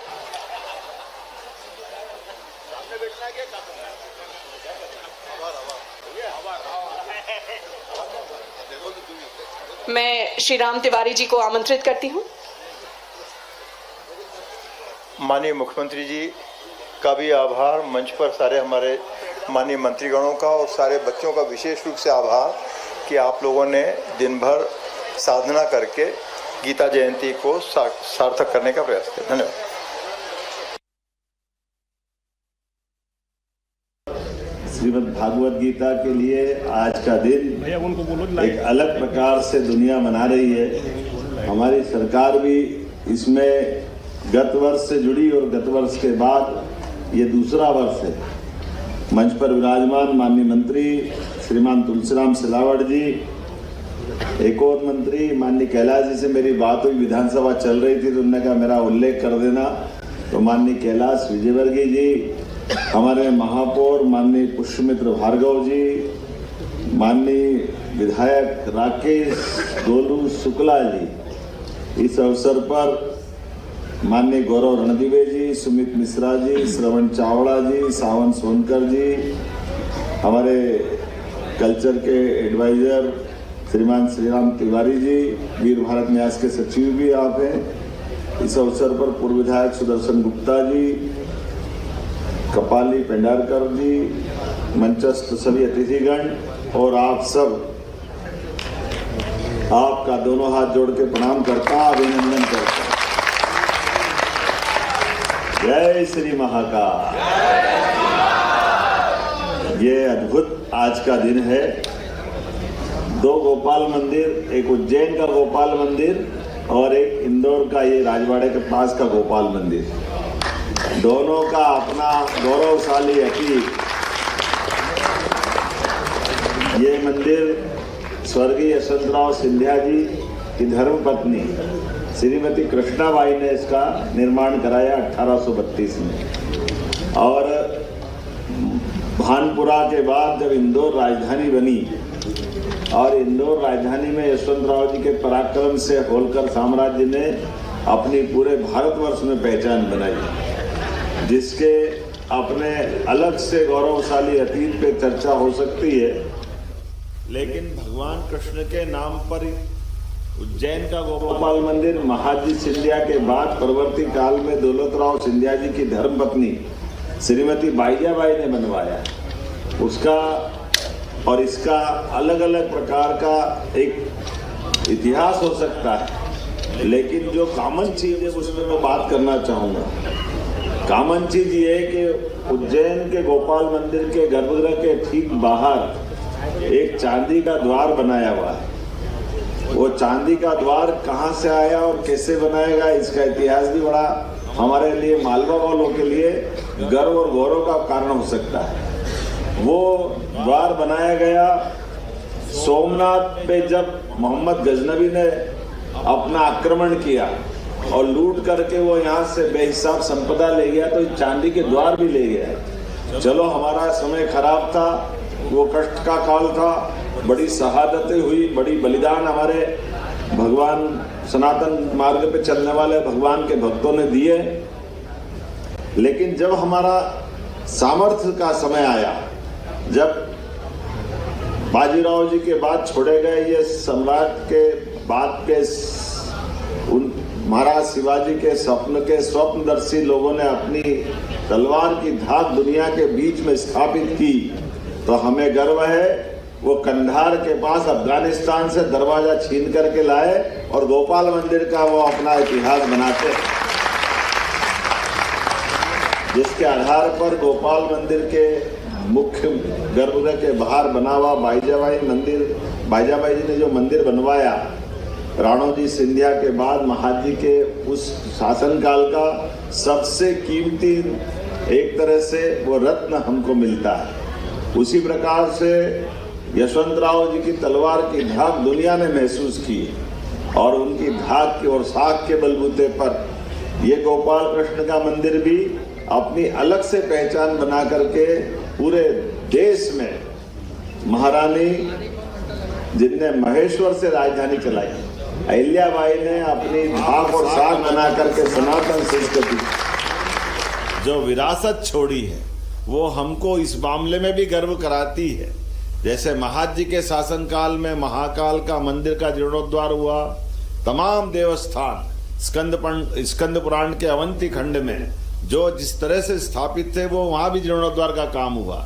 मैं श्री राम तिवारी जी को आमंत्रित करती हूँ। माननीय मुख्यमंत्री जी का भी आभार, मंच पर सारे हमारे माननीय मंत्रीगणों का और सारे बच्चों का विशेष रूप से आभार कि आप लोगों ने दिन भर साधना करके गीता जयंती को सार्थक करने का प्रयास किया। धन्यवाद। श्रीमद् भागवत गीता के लिए आज का दिन एक अलग प्रकार से दुनिया मना रही है। हमारी सरकार भी इसमें गत वर्ष से जुड़ी और गत वर्ष के बाद ये दूसरा वर्ष है। मंच पर विराजमान माननीय मंत्री श्रीमान तुलसीराम सिलावट जी, एक और मंत्री माननीय कैलाश जी से मेरी बात हुई, विधानसभा चल रही थी तो उन्होंने कहा मेरा उल्लेख कर देना, तो माननीय कैलाश विजयवर्गीय जी, हमारे महापौर माननीय पुष्पमित्र भार्गव जी, माननीय विधायक राकेश गोलू शुक्ला जी, इस अवसर पर माननीय गौरव रणदिवे जी, सुमित मिश्रा जी, श्रवण चावड़ा जी, सावन सोनकर जी, हमारे कल्चर के एडवाइजर श्रीमान श्रीराम तिवारी जी, वीर भारत न्यास के सचिव भी आप हैं। इस अवसर पर पूर्व विधायक सुदर्शन गुप्ता जी, कपाली पेंडारकर जी, मंचस्थ सभी अतिथिगण और आप सब, आपका दोनों हाथ जोड़ के प्रणाम करता, अभिनंदन करता। जय श्री महाकाल। ये अद्भुत आज का दिन है। दो गोपाल मंदिर, एक उज्जैन का गोपाल मंदिर और एक इंदौर का ये राजवाड़े के पास का गोपाल मंदिर, दोनों का अपना गौरवशाली अतीत। ये मंदिर स्वर्गीय यशवंतराव सिंधिया जी की धर्मपत्नी श्रीमती कृष्णाबाई ने इसका निर्माण कराया 1832 में। और भानपुरा के बाद जब इंदौर राजधानी बनी और इंदौर राजधानी में यशवंतराव जी के पराक्रम से होलकर साम्राज्य ने अपनी पूरे भारतवर्ष में पहचान बनाई, जिसके अपने अलग से गौरवशाली अतीत पे चर्चा हो सकती है, लेकिन भगवान कृष्ण के नाम पर उज्जैन का गोपाल मंदिर महाजी सिंधिया के बाद परवर्ती काल में दौलतराव सिंधिया जी की धर्मपत्नी श्रीमती बाईजाबाई ने बनवाया। उसका और इसका अलग अलग प्रकार का एक इतिहास हो सकता है, लेकिन जो कॉमन चीज है उसमें मैं बात करना चाहूँगा। कॉमन चीज ये है कि उज्जैन के गोपाल मंदिर के गर्भगृह के ठीक बाहर एक चांदी का द्वार बनाया हुआ है। वो चांदी का द्वार कहाँ से आया और कैसे बनाएगा, इसका इतिहास भी बड़ा हमारे लिए, मालवा वालों के लिए गर्व और गौरव का कारण हो सकता है। वो द्वार बनाया गया सोमनाथ पे जब मोहम्मद गजनवी ने अपना आक्रमण किया और लूट करके वो यहाँ से बेहिसाब संपदा ले गया, तो चांदी के द्वार भी ले गया। चलो हमारा समय खराब था, वो कष्ट का काल था, बड़ी शहादतें हुई, बड़ी बलिदान हमारे भगवान सनातन मार्ग पे चलने वाले भगवान के भक्तों ने दिए। लेकिन जब हमारा सामर्थ्य का समय आया, जब बाजीराव जी के बाद छोड़े गए ये सम्राट के बाद के उन महाराज शिवाजी के स्वप्नदर्शी लोगों ने अपनी तलवार की धाक दुनिया के बीच में स्थापित की, तो हमें गर्व है। वो कंधार के पास अफगानिस्तान से दरवाजा छीन करके लाए और गोपाल मंदिर का वो अपना इतिहास बनाते हैं, जिसके आधार पर गोपाल मंदिर के मुख्य गर्भगृह के बाहर बना हुआ बाईजाबाई जी ने जो मंदिर बनवाया, राणोजी सिंधिया के बाद महाजी के उस शासनकाल का सबसे कीमती एक तरह से वो रत्न हमको मिलता है। उसी प्रकार से यशवंतराव जी की तलवार की धाक दुनिया ने महसूस की और उनकी धाक की और साख के बलबूते पर ये गोपाल कृष्ण का मंदिर भी अपनी अलग से पहचान बना करके पूरे देश में महारानी जिनने महेश्वर से राजधानी चलाई, अहिल्याबाई ने अपनी धाक और साख बना करके सनातन संस्कृति जो विरासत छोड़ी है वो हमको इस मामले में भी गर्व कराती है। जैसे महाजी के शासनकाल में महाकाल का मंदिर का जीर्णोद्धार हुआ, तमाम देवस्थान स्कंद पुराण के अवंती खंड में जो जिस तरह से स्थापित थे वो वहां भी जीर्णोद्धार का काम हुआ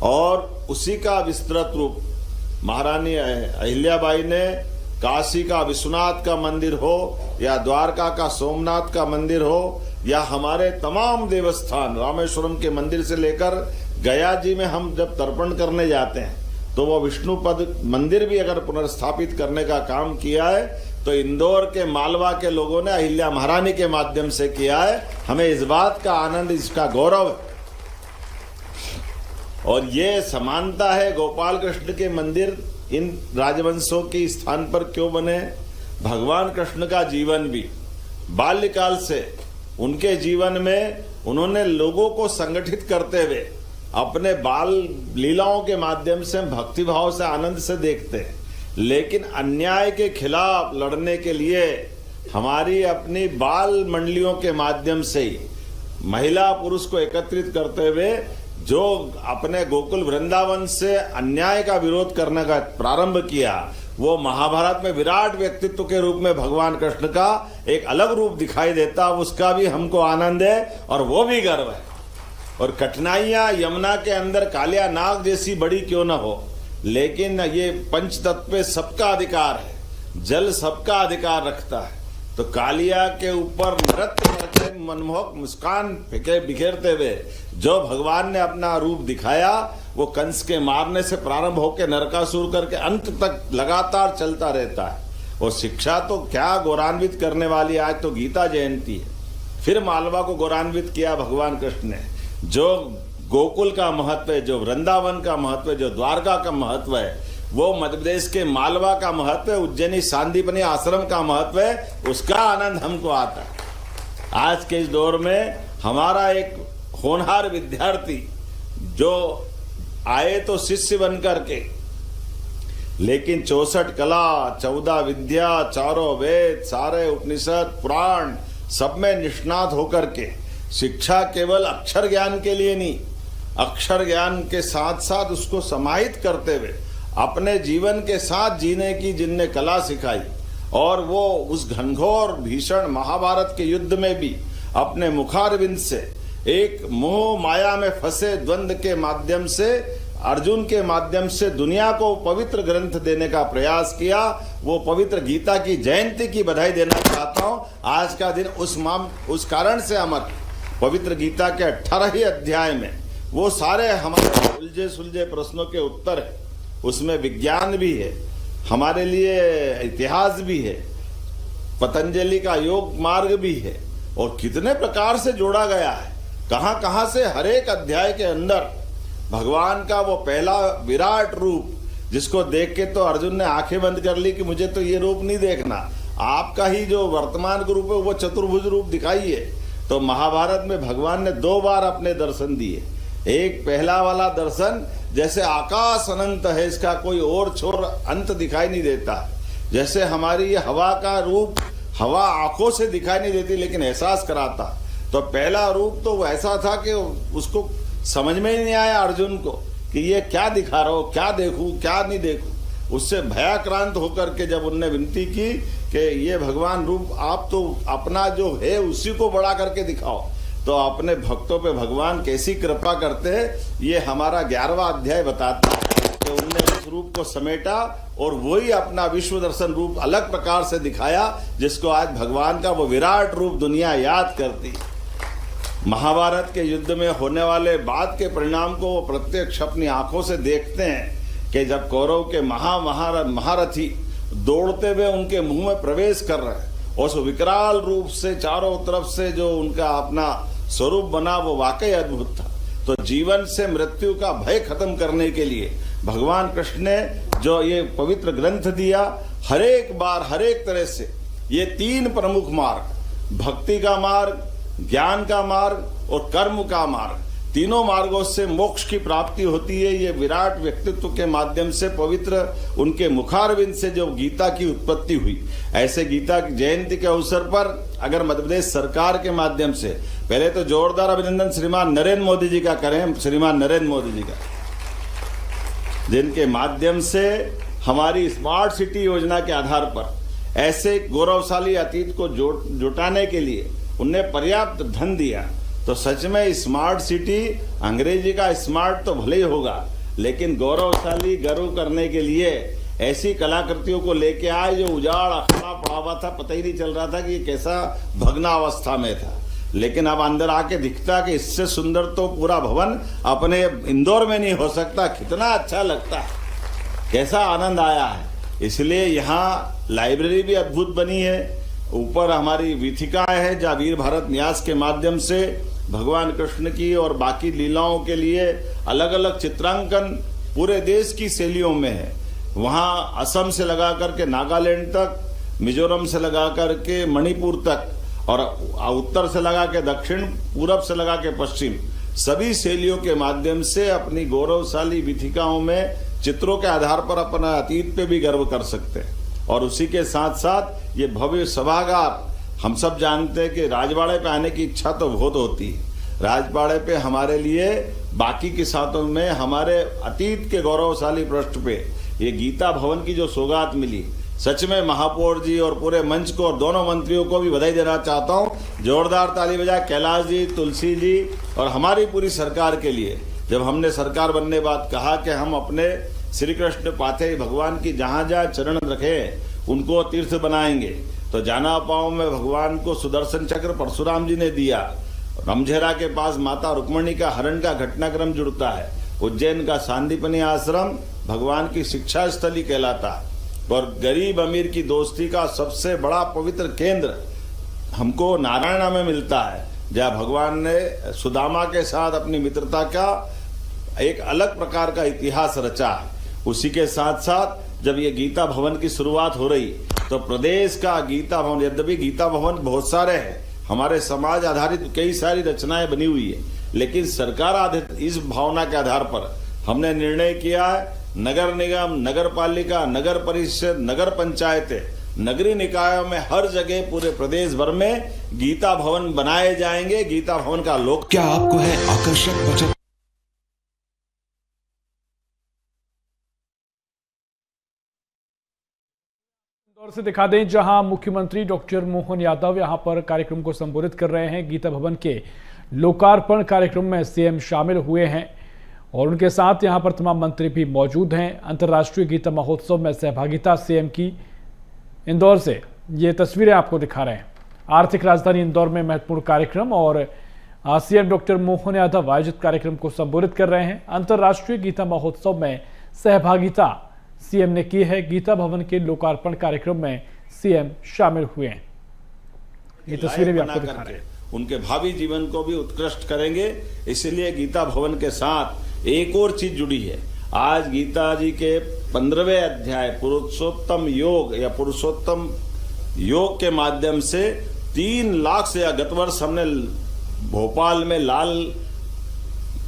और उसी का विस्तृत रूप महारानी अहिल्याबाई ने काशी का विश्वनाथ का मंदिर हो या द्वारका का सोमनाथ का मंदिर हो या हमारे तमाम देवस्थान रामेश्वरम के मंदिर से लेकर गया जी में हम जब तर्पण करने जाते हैं तो वो विष्णुपद मंदिर भी अगर पुनर्स्थापित करने का काम किया है तो इंदौर के मालवा के लोगों ने अहिल्या महारानी के माध्यम से किया है। हमें इस बात का आनंद, इसका गौरव है। और ये समानता है गोपाल कृष्ण के मंदिर इन राजवंशों के स्थान पर क्यों बने। भगवान कृष्ण का जीवन भी बाल्यकाल से उनके जीवन में उन्होंने लोगों को संगठित करते हुए अपने बाल लीलाओं के माध्यम से भक्ति भाव से आनंद से देखते हैं, लेकिन अन्याय के खिलाफ लड़ने के लिए हमारी अपनी बाल मंडलियों के माध्यम से ही महिला पुरुष को एकत्रित करते हुए जो अपने गोकुल वृंदावन से अन्याय का विरोध करने का प्रारंभ किया, वो महाभारत में विराट व्यक्तित्व के रूप में भगवान कृष्ण का एक अलग रूप दिखाई देता, उसका भी हमको आनंद है और वो भी गर्व है। और कठिनाइयां यमुना के अंदर कालिया नाग जैसी बड़ी क्यों न हो, लेकिन ये पंच तत्व पे सबका अधिकार है, जल सबका अधिकार रखता है। तो कालिया के ऊपर नृत्य करके मनमोहक मुस्कान बिखेरते हुए जो भगवान ने अपना रूप दिखाया वो कंस के मारने से प्रारंभ होकर नरकासुर करके अंत तक लगातार चलता रहता है। और शिक्षा तो क्या गौरवान्वित करने वाली, आज तो गीता जयंती है, फिर मालवा को गौरवान्वित किया भगवान कृष्ण ने। जो गोकुल का महत्व है, जो वृंदावन का महत्व है, जो द्वारका का महत्व है, वो मध्य प्रदेश के मालवा का महत्व है, उज्जैनी सांदीपनी आश्रम का महत्व है, उसका आनंद हमको आता है। आज के इस दौर में हमारा एक होनहार विद्यार्थी जो आए तो शिष्य बन करके, लेकिन 64 कला, 14 विद्या, चारों वेद, सारे उपनिषद पुराण सब में निष्णात होकर के शिक्षा केवल अक्षर ज्ञान के लिए नहीं, अक्षर ज्ञान के साथ साथ उसको समाहित करते हुए अपने जीवन के साथ जीने की जिनने कला सिखाई, और वो उस घनघोर भीषण महाभारत के युद्ध में भी अपने मुखारविंद से एक मोह माया में फंसे द्वंद्व के माध्यम से, अर्जुन के माध्यम से दुनिया को पवित्र ग्रंथ देने का प्रयास किया। वो पवित्र गीता की जयंती की बधाई देना चाहता हूँ। आज का दिन उस कारण से अमर, पवित्र गीता के 18 ही अध्याय में वो सारे हमारे उलझे सुलझे प्रश्नों के उत्तर है, उसमें विज्ञान भी है, हमारे लिए इतिहास भी है, पतंजलि का योग मार्ग भी है, और कितने प्रकार से जोड़ा गया है, कहां कहां से हर एक अध्याय के अंदर भगवान का वो पहला विराट रूप जिसको देख के तो अर्जुन ने आंखें बंद कर ली कि मुझे तो ये रूप नहीं देखना, आपका ही जो वर्तमान रूप है वो चतुर्भुज रूप दिखाइए। तो महाभारत में भगवान ने 2 बार अपने दर्शन दिए। एक पहला वाला दर्शन जैसे आकाश अनंत है, इसका कोई और छोर अंत दिखाई नहीं देता। जैसे हमारी ये हवा का रूप, हवा आंखों से दिखाई नहीं देती लेकिन एहसास कराता। तो पहला रूप तो ऐसा था कि उसको समझ में ही नहीं आया अर्जुन को कि ये क्या दिखा रहा हो, क्या देखूं क्या नहीं देखूं। उससे भयाक्रांत होकर के जब उनने विनती की कि ये भगवान रूप आप तो अपना जो है उसी को बड़ा करके दिखाओ, तो अपने भक्तों पे भगवान कैसी कृपा करते हैं ये हमारा 11वां अध्याय बताता है कि उनने उस रूप को समेटा और वही अपना विश्व दर्शन रूप अलग प्रकार से दिखाया, जिसको आज भगवान का वो विराट रूप दुनिया याद करती। महाभारत के युद्ध में होने वाले बाद के परिणाम को वो प्रत्यक्ष अपनी आंखों से देखते हैं कि जब कौरव के महारथी दौड़ते हुए उनके मुंह में प्रवेश कर रहे हैं, उस विकराल रूप से चारों तरफ से जो उनका अपना स्वरूप बना वो वाकई अद्भुत था। तो जीवन से मृत्यु का भय खत्म करने के लिए भगवान कृष्ण ने जो ये पवित्र ग्रंथ दिया, हर एक बार हर एक तरह से ये 3 प्रमुख मार्ग, भक्ति का मार्ग, ज्ञान का मार्ग और कर्म का मार्ग, तीनों मार्गों से मोक्ष की प्राप्ति होती है। ये विराट व्यक्तित्व के माध्यम से पवित्र उनके मुखारविंद से जो गीता की उत्पत्ति हुई, ऐसे गीता की जयंती के अवसर पर अगर मध्य प्रदेश सरकार के माध्यम से पहले तो जोरदार अभिनंदन श्रीमान नरेंद्र मोदी जी का करें, श्रीमान नरेंद्र मोदी जी का, जिनके माध्यम से हमारी स्मार्ट सिटी योजना के आधार पर ऐसे गौरवशाली अतीत को जुटाने के लिए उनने पर्याप्त धन दिया। तो सच में स्मार्ट सिटी, अंग्रेजी का स्मार्ट तो भले ही होगा, लेकिन गौरवशाली गर्व करने के लिए ऐसी कलाकृतियों को लेके आए जो उजाड़ अखड़ा पड़ा हुआ था, पता ही नहीं चल रहा था कि ये कैसा भग्नावस्था में था। लेकिन अब अंदर आके दिखता कि इससे सुंदर तो पूरा भवन अपने इंदौर में नहीं हो सकता। कितना अच्छा लगता है, कैसा आनंद आया है। इसलिए यहाँ लाइब्रेरी भी अद्भुत बनी है, ऊपर हमारी वीथिकाएं है जहाँ वीर भारत न्यास के माध्यम से भगवान कृष्ण की और बाकी लीलाओं के लिए अलग अलग चित्रांकन पूरे देश की शैलियों में है। वहाँ असम से लगा करके नागालैंड तक, मिजोरम से लगा करके मणिपुर तक, और उत्तर से लगा के दक्षिण, पूरब से लगा के पश्चिम, सभी शैलियों के माध्यम से अपनी गौरवशाली वीथिकाओं में चित्रों के आधार पर अपना अतीत पे भी गर्व कर सकते हैं। और उसी के साथ साथ ये भव्य सभागार, हम सब जानते हैं कि राजवाड़े पे आने की इच्छा तो बहुत होती है। राजवाड़े पे हमारे लिए बाकी के साथों में हमारे अतीत के गौरवशाली पृष्ठ पे ये गीता भवन की जो सौगात मिली, सच में महापौर जी और पूरे मंच को और दोनों मंत्रियों को भी बधाई देना चाहता हूँ। जोरदार ताली बजाए कैलाश जी, तुलसी जी और हमारी पूरी सरकार के लिए। जब हमने सरकार बनने बाद कहा कि हम अपने श्री कृष्ण पाथे भगवान की जहाँ जहाँ चरण रखे उनको तीर्थ बनाएंगे, तो जाना पाँव में भगवान को सुदर्शन चक्र परशुराम जी ने दिया। रमझेरा के पास माता रुक्मणी का हरण का घटनाक्रम जुड़ता है। उज्जैन का सांदीपनी आश्रम भगवान की शिक्षा स्थली कहलाता है। और गरीब अमीर की दोस्ती का सबसे बड़ा पवित्र केंद्र हमको नारायणा में मिलता है, जहाँ भगवान ने सुदामा के साथ अपनी मित्रता का एक अलग प्रकार का इतिहास रचा है। उसी के साथ साथ जब ये गीता भवन की शुरुआत हो रही तो प्रदेश का गीता भवन, यद्यपि गीता भवन बहुत सारे हैं, हमारे समाज आधारित कई सारी रचनाएं बनी हुई है, लेकिन सरकार आधारित इस भावना के आधार पर हमने निर्णय किया है नगर निगम, नगर पालिका, नगर परिषद, नगर पंचायतें, नगरीय निकायों में हर जगह पूरे प्रदेश भर में गीता भवन बनाए जाएंगे। गीता भवन का लोक क्या आपको है आकर्षक बचत इंदौर से दिखा दें, जहां मुख्यमंत्री डॉक्टर मोहन यादव यहां पर कार्यक्रम को संबोधित कर रहे हैं। गीता भवन के लोकार्पण कार्यक्रम में सीएम शामिल हुए हैं और उनके साथ यहां पर तमाम मंत्री भी मौजूद हैं। अंतर्राष्ट्रीय गीता महोत्सव में सहभागिता सीएम की। इंदौर से ये तस्वीरें आपको दिखा रहे हैं। आर्थिक राजधानी इंदौर में महत्वपूर्ण कार्यक्रम और सीएम डॉक्टर मोहन यादव आयोजित कार्यक्रम को संबोधित कर रहे हैं। अंतर्राष्ट्रीय गीता महोत्सव में सहभागिता सीएम ने की है। गीता भवन के लोकार्पण कार्यक्रम में सीएम शामिल हुए हैं। ये तस्वीरें भी आपको दिखा रहे हैं। उनके भावी जीवन को भी उत्कृष्ट करेंगे। इसलिए गीता भवन के साथ एक और चीज जुड़ी है। आज गीता जी के 15वें अध्याय पुरुषोत्तम योग या पुरुषोत्तम योग के माध्यम से 3 लाख से गत वर्ष हमने भोपाल में लाल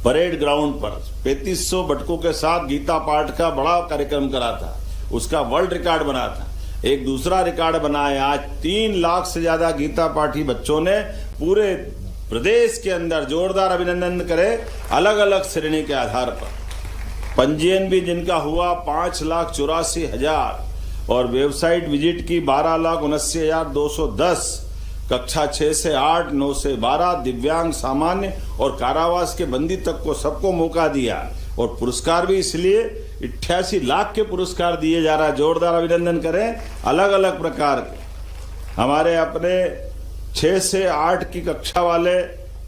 परेड ग्राउंड पर 3500 बटकों के साथ गीता पाठ का बड़ा कार्यक्रम करा था। उसका वर्ल्ड रिकॉर्ड बना था। एक दूसरा रिकॉर्ड बना है। आज 3 लाख से ज्यादा गीता पाठी बच्चों ने पूरे प्रदेश के अंदर जोरदार अभिनंदन करे अलग अलग श्रेणी के आधार पर। पंजीयन भी जिनका हुआ 5,84,000 और वेबसाइट विजिट की 12,79,210, कक्षा 6 से 8, 9 से 12, दिव्यांग, सामान्य और कारावास के बंदी तक को सबको मौका दिया। और पुरस्कार भी इसलिए 88 लाख के पुरस्कार दिए जा रहा है। जोरदार अभिनंदन करें। अलग अलग प्रकार के हमारे अपने 6 से 8 की कक्षा वाले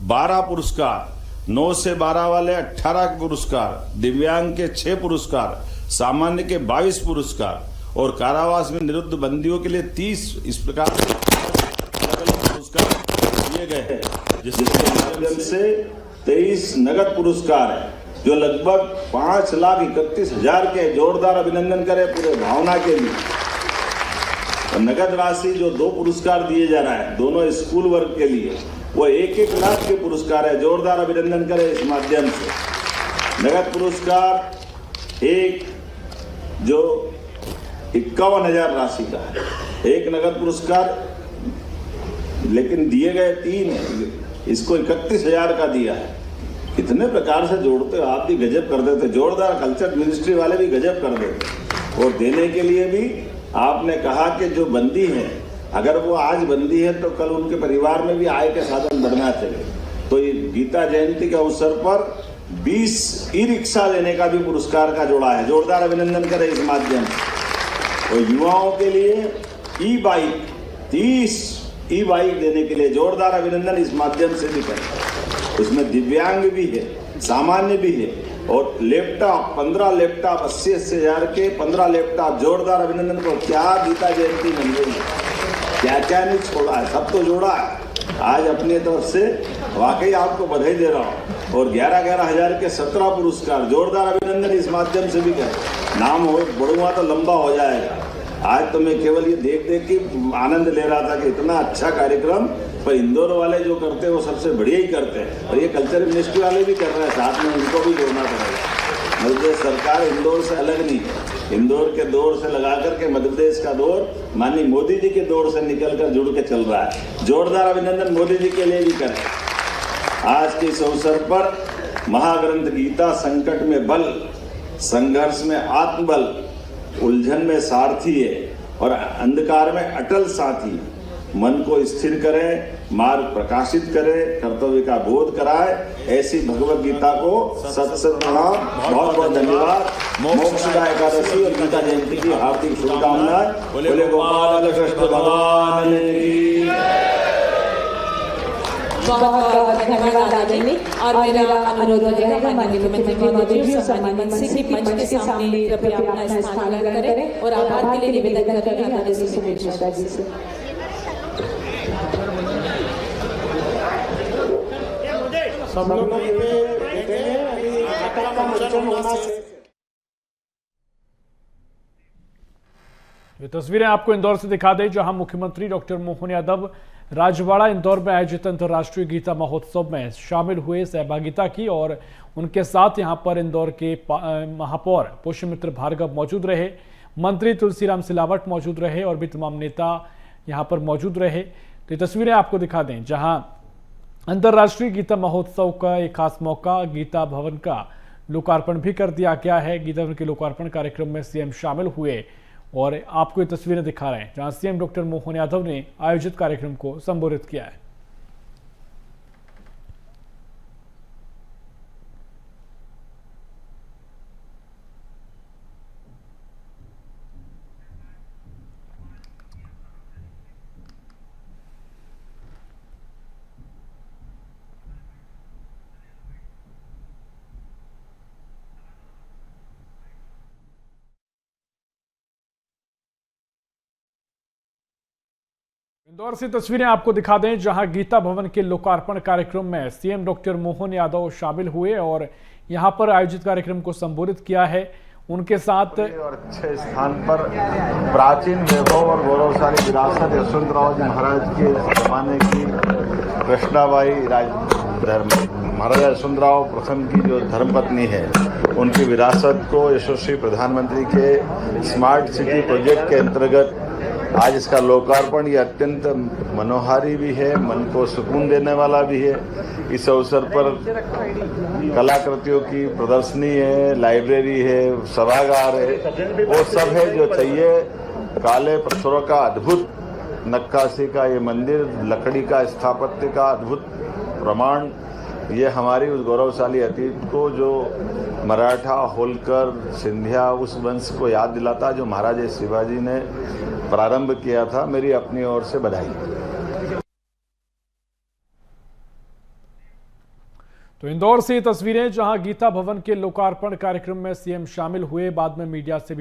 12 पुरस्कार, 9 से 12 वाले 18 पुरस्कार, दिव्यांग के 6 पुरस्कार, सामान्य के 22 पुरस्कार और कारावास में निरुद्ध बंदियों के लिए 30 इस प्रकार अलग अलग पुरस्कार दिए गए हैं, जिसके माध्यम से 23 नगद पुरस्कार है जो लगभग 5,31,000 के। जोरदार अभिनंदन करें पूरे भावना के लिए। और नगद राशि जो 2 पुरस्कार दिए जा रहा है दोनों स्कूल वर्ग के लिए, वो 1-1 लाख के पुरस्कार है। जोरदार अभिनंदन करें इस माध्यम से। नगद पुरस्कार एक जो 51,000 राशि का है, एक नगद पुरस्कार, लेकिन दिए गए 3 इसको 31,000 का दिया है। कितने प्रकार से जोड़ते हो आप भी, गजब कर देते। जोरदार कल्चर मिनिस्ट्री वाले भी गजब कर देते। और देने के लिए भी आपने कहा कि जो बंदी है, अगर वो आज बंदी है तो कल उनके परिवार में भी आय के साधन बढ़ना चाहिए। तो ये गीता जयंती के अवसर पर 20 ई-रिक्शा लेने का भी पुरस्कार का जोड़ा है। जोरदार अभिनंदन करें इस माध्यम से। और युवाओं के लिए ई-बाइक 30 ई-बाइक देने के लिए जोरदार अभिनंदन इस माध्यम से भी करें। उसमें दिव्यांग भी है, सामान्य भी है और लैपटॉप 15 लैपटॉप 80,000 के 15 लैपटॉप। जोरदार अभिनंदन को। क्या गीता जयंती बन गई है, क्या क्या नहीं छोड़ा है, सब तो जोड़ा है। आज अपनी तरफ से वाकई आपको बधाई दे रहा हूँ। और 11-11 हज़ार के 17 पुरस्कार। जोरदार अभिनंदन इस माध्यम से भी करें। नाम हो बढ़ूंगा तो लंबा हो जाएगा। आज तो मैं केवल ये देख के आनंद ले रहा था कि इतना अच्छा कार्यक्रम, पर इंदौर वाले जो करते हैं वो सबसे बढ़िया ही करते हैं। और ये कल्चर मिनिस्ट्री वाले भी कर रहे हैं, साथ में उनको भी जोड़ना पड़ेगा। मध्य प्रदेश सरकार इंदौर से अलग नहीं है। इंदौर के दौर से लगा करके मध्य प्रदेश का दौर माननीय मोदी जी के दौर से निकल कर जुड़ के चल रहा है। जोरदार अभिनंदन मोदी जी के लिए भी करें। आज के इस अवसर पर महाग्रंथ गीता संकट में बल, संघर्ष में आत्मबल, उलझन में सारथी है और अंधकार में अटल साथी। मन को स्थिर करे, मार्ग प्रकाशित करे, कर्तव्य का बोध कराए। ऐसी भगवत गीता को सत प्रणाम। बहुत बहुत धन्यवाद। मोक्षदा एकादशी और गीता जयंती की हार्दिक शुभकामनाएं। बोले गोपाल कृष्ण भगवान की। बहुत बहुत धन्यवाद आदरणीय। और मेरा अनुरोध रहेगा माननीय मुख्यमंत्री महोदय जी सम्मानित मंत्री से मंच के सामने कृपया अपना स्थान ग्रहण करें और आभार के लिए निवेदन करें आदरणीय सुनील मिश्रा जी से। सब लोग ये तस्वीरें आपको इंदौर से दिखा दें, जहां मुख्यमंत्री डॉक्टर मोहन यादव राजवाड़ा इंदौर में आयोजित अंतर्राष्ट्रीय गीता महोत्सव में शामिल हुए, सहभागिता की। और उनके साथ यहां पर इंदौर के महापौर पुष्यमित्र भार्गव मौजूद रहे, मंत्री तुलसीराम सिलावट मौजूद रहे और भी तमाम नेता यहां पर मौजूद रहे। तो ये तस्वीरें आपको दिखा दें, जहां अंतर्राष्ट्रीय गीता महोत्सव का एक खास मौका, गीता भवन का लोकार्पण भी कर दिया गया है। गीता भवन के लोकार्पण कार्यक्रम में सीएम शामिल हुए और आपको ये तस्वीरें दिखा रहे हैं, जहां सीएम डॉक्टर मोहन यादव ने आयोजित कार्यक्रम को संबोधित किया है। इंदौर से तस्वीरें आपको दिखा दें, जहां गीता भवन के लोकार्पण कार्यक्रम में सीएम डॉक्टर मोहन यादव शामिल हुए और यहां पर आयोजित कार्यक्रम को संबोधित किया है। उनके साथ और अच्छे स्थान पर प्राचीन वैभव और गौरवशाली विरासत यशवंतराव जी महाराज के जमाने की कृष्णाबाई महाराजा यशवंतराव प्रथम की जो धर्मपत्नी है, उनकी विरासत को यशस्वी प्रधानमंत्री के स्मार्ट सिटी प्रोजेक्ट के अंतर्गत आज इसका लोकार्पण ये अत्यंत मनोहारी भी है, मन को सुकून देने वाला भी है। इस अवसर पर कलाकृतियों की प्रदर्शनी है, लाइब्रेरी है, सभागार है, वो सब है जो चाहिए। काले पत्थरों का अद्भुत नक्काशी का ये मंदिर, लकड़ी का स्थापत्य का अद्भुत प्रमाण, ये हमारी उस गौरवशाली अतीत को, जो मराठा, होलकर, सिंधिया, उस वंश को याद दिलाता जो महाराजा शिवाजी ने प्रारंभ किया था। मेरी अपनी ओर से बधाई। तो इंदौर से ये तस्वीरें, जहां गीता भवन के लोकार्पण कार्यक्रम में सीएम शामिल हुए, बाद में मीडिया से भी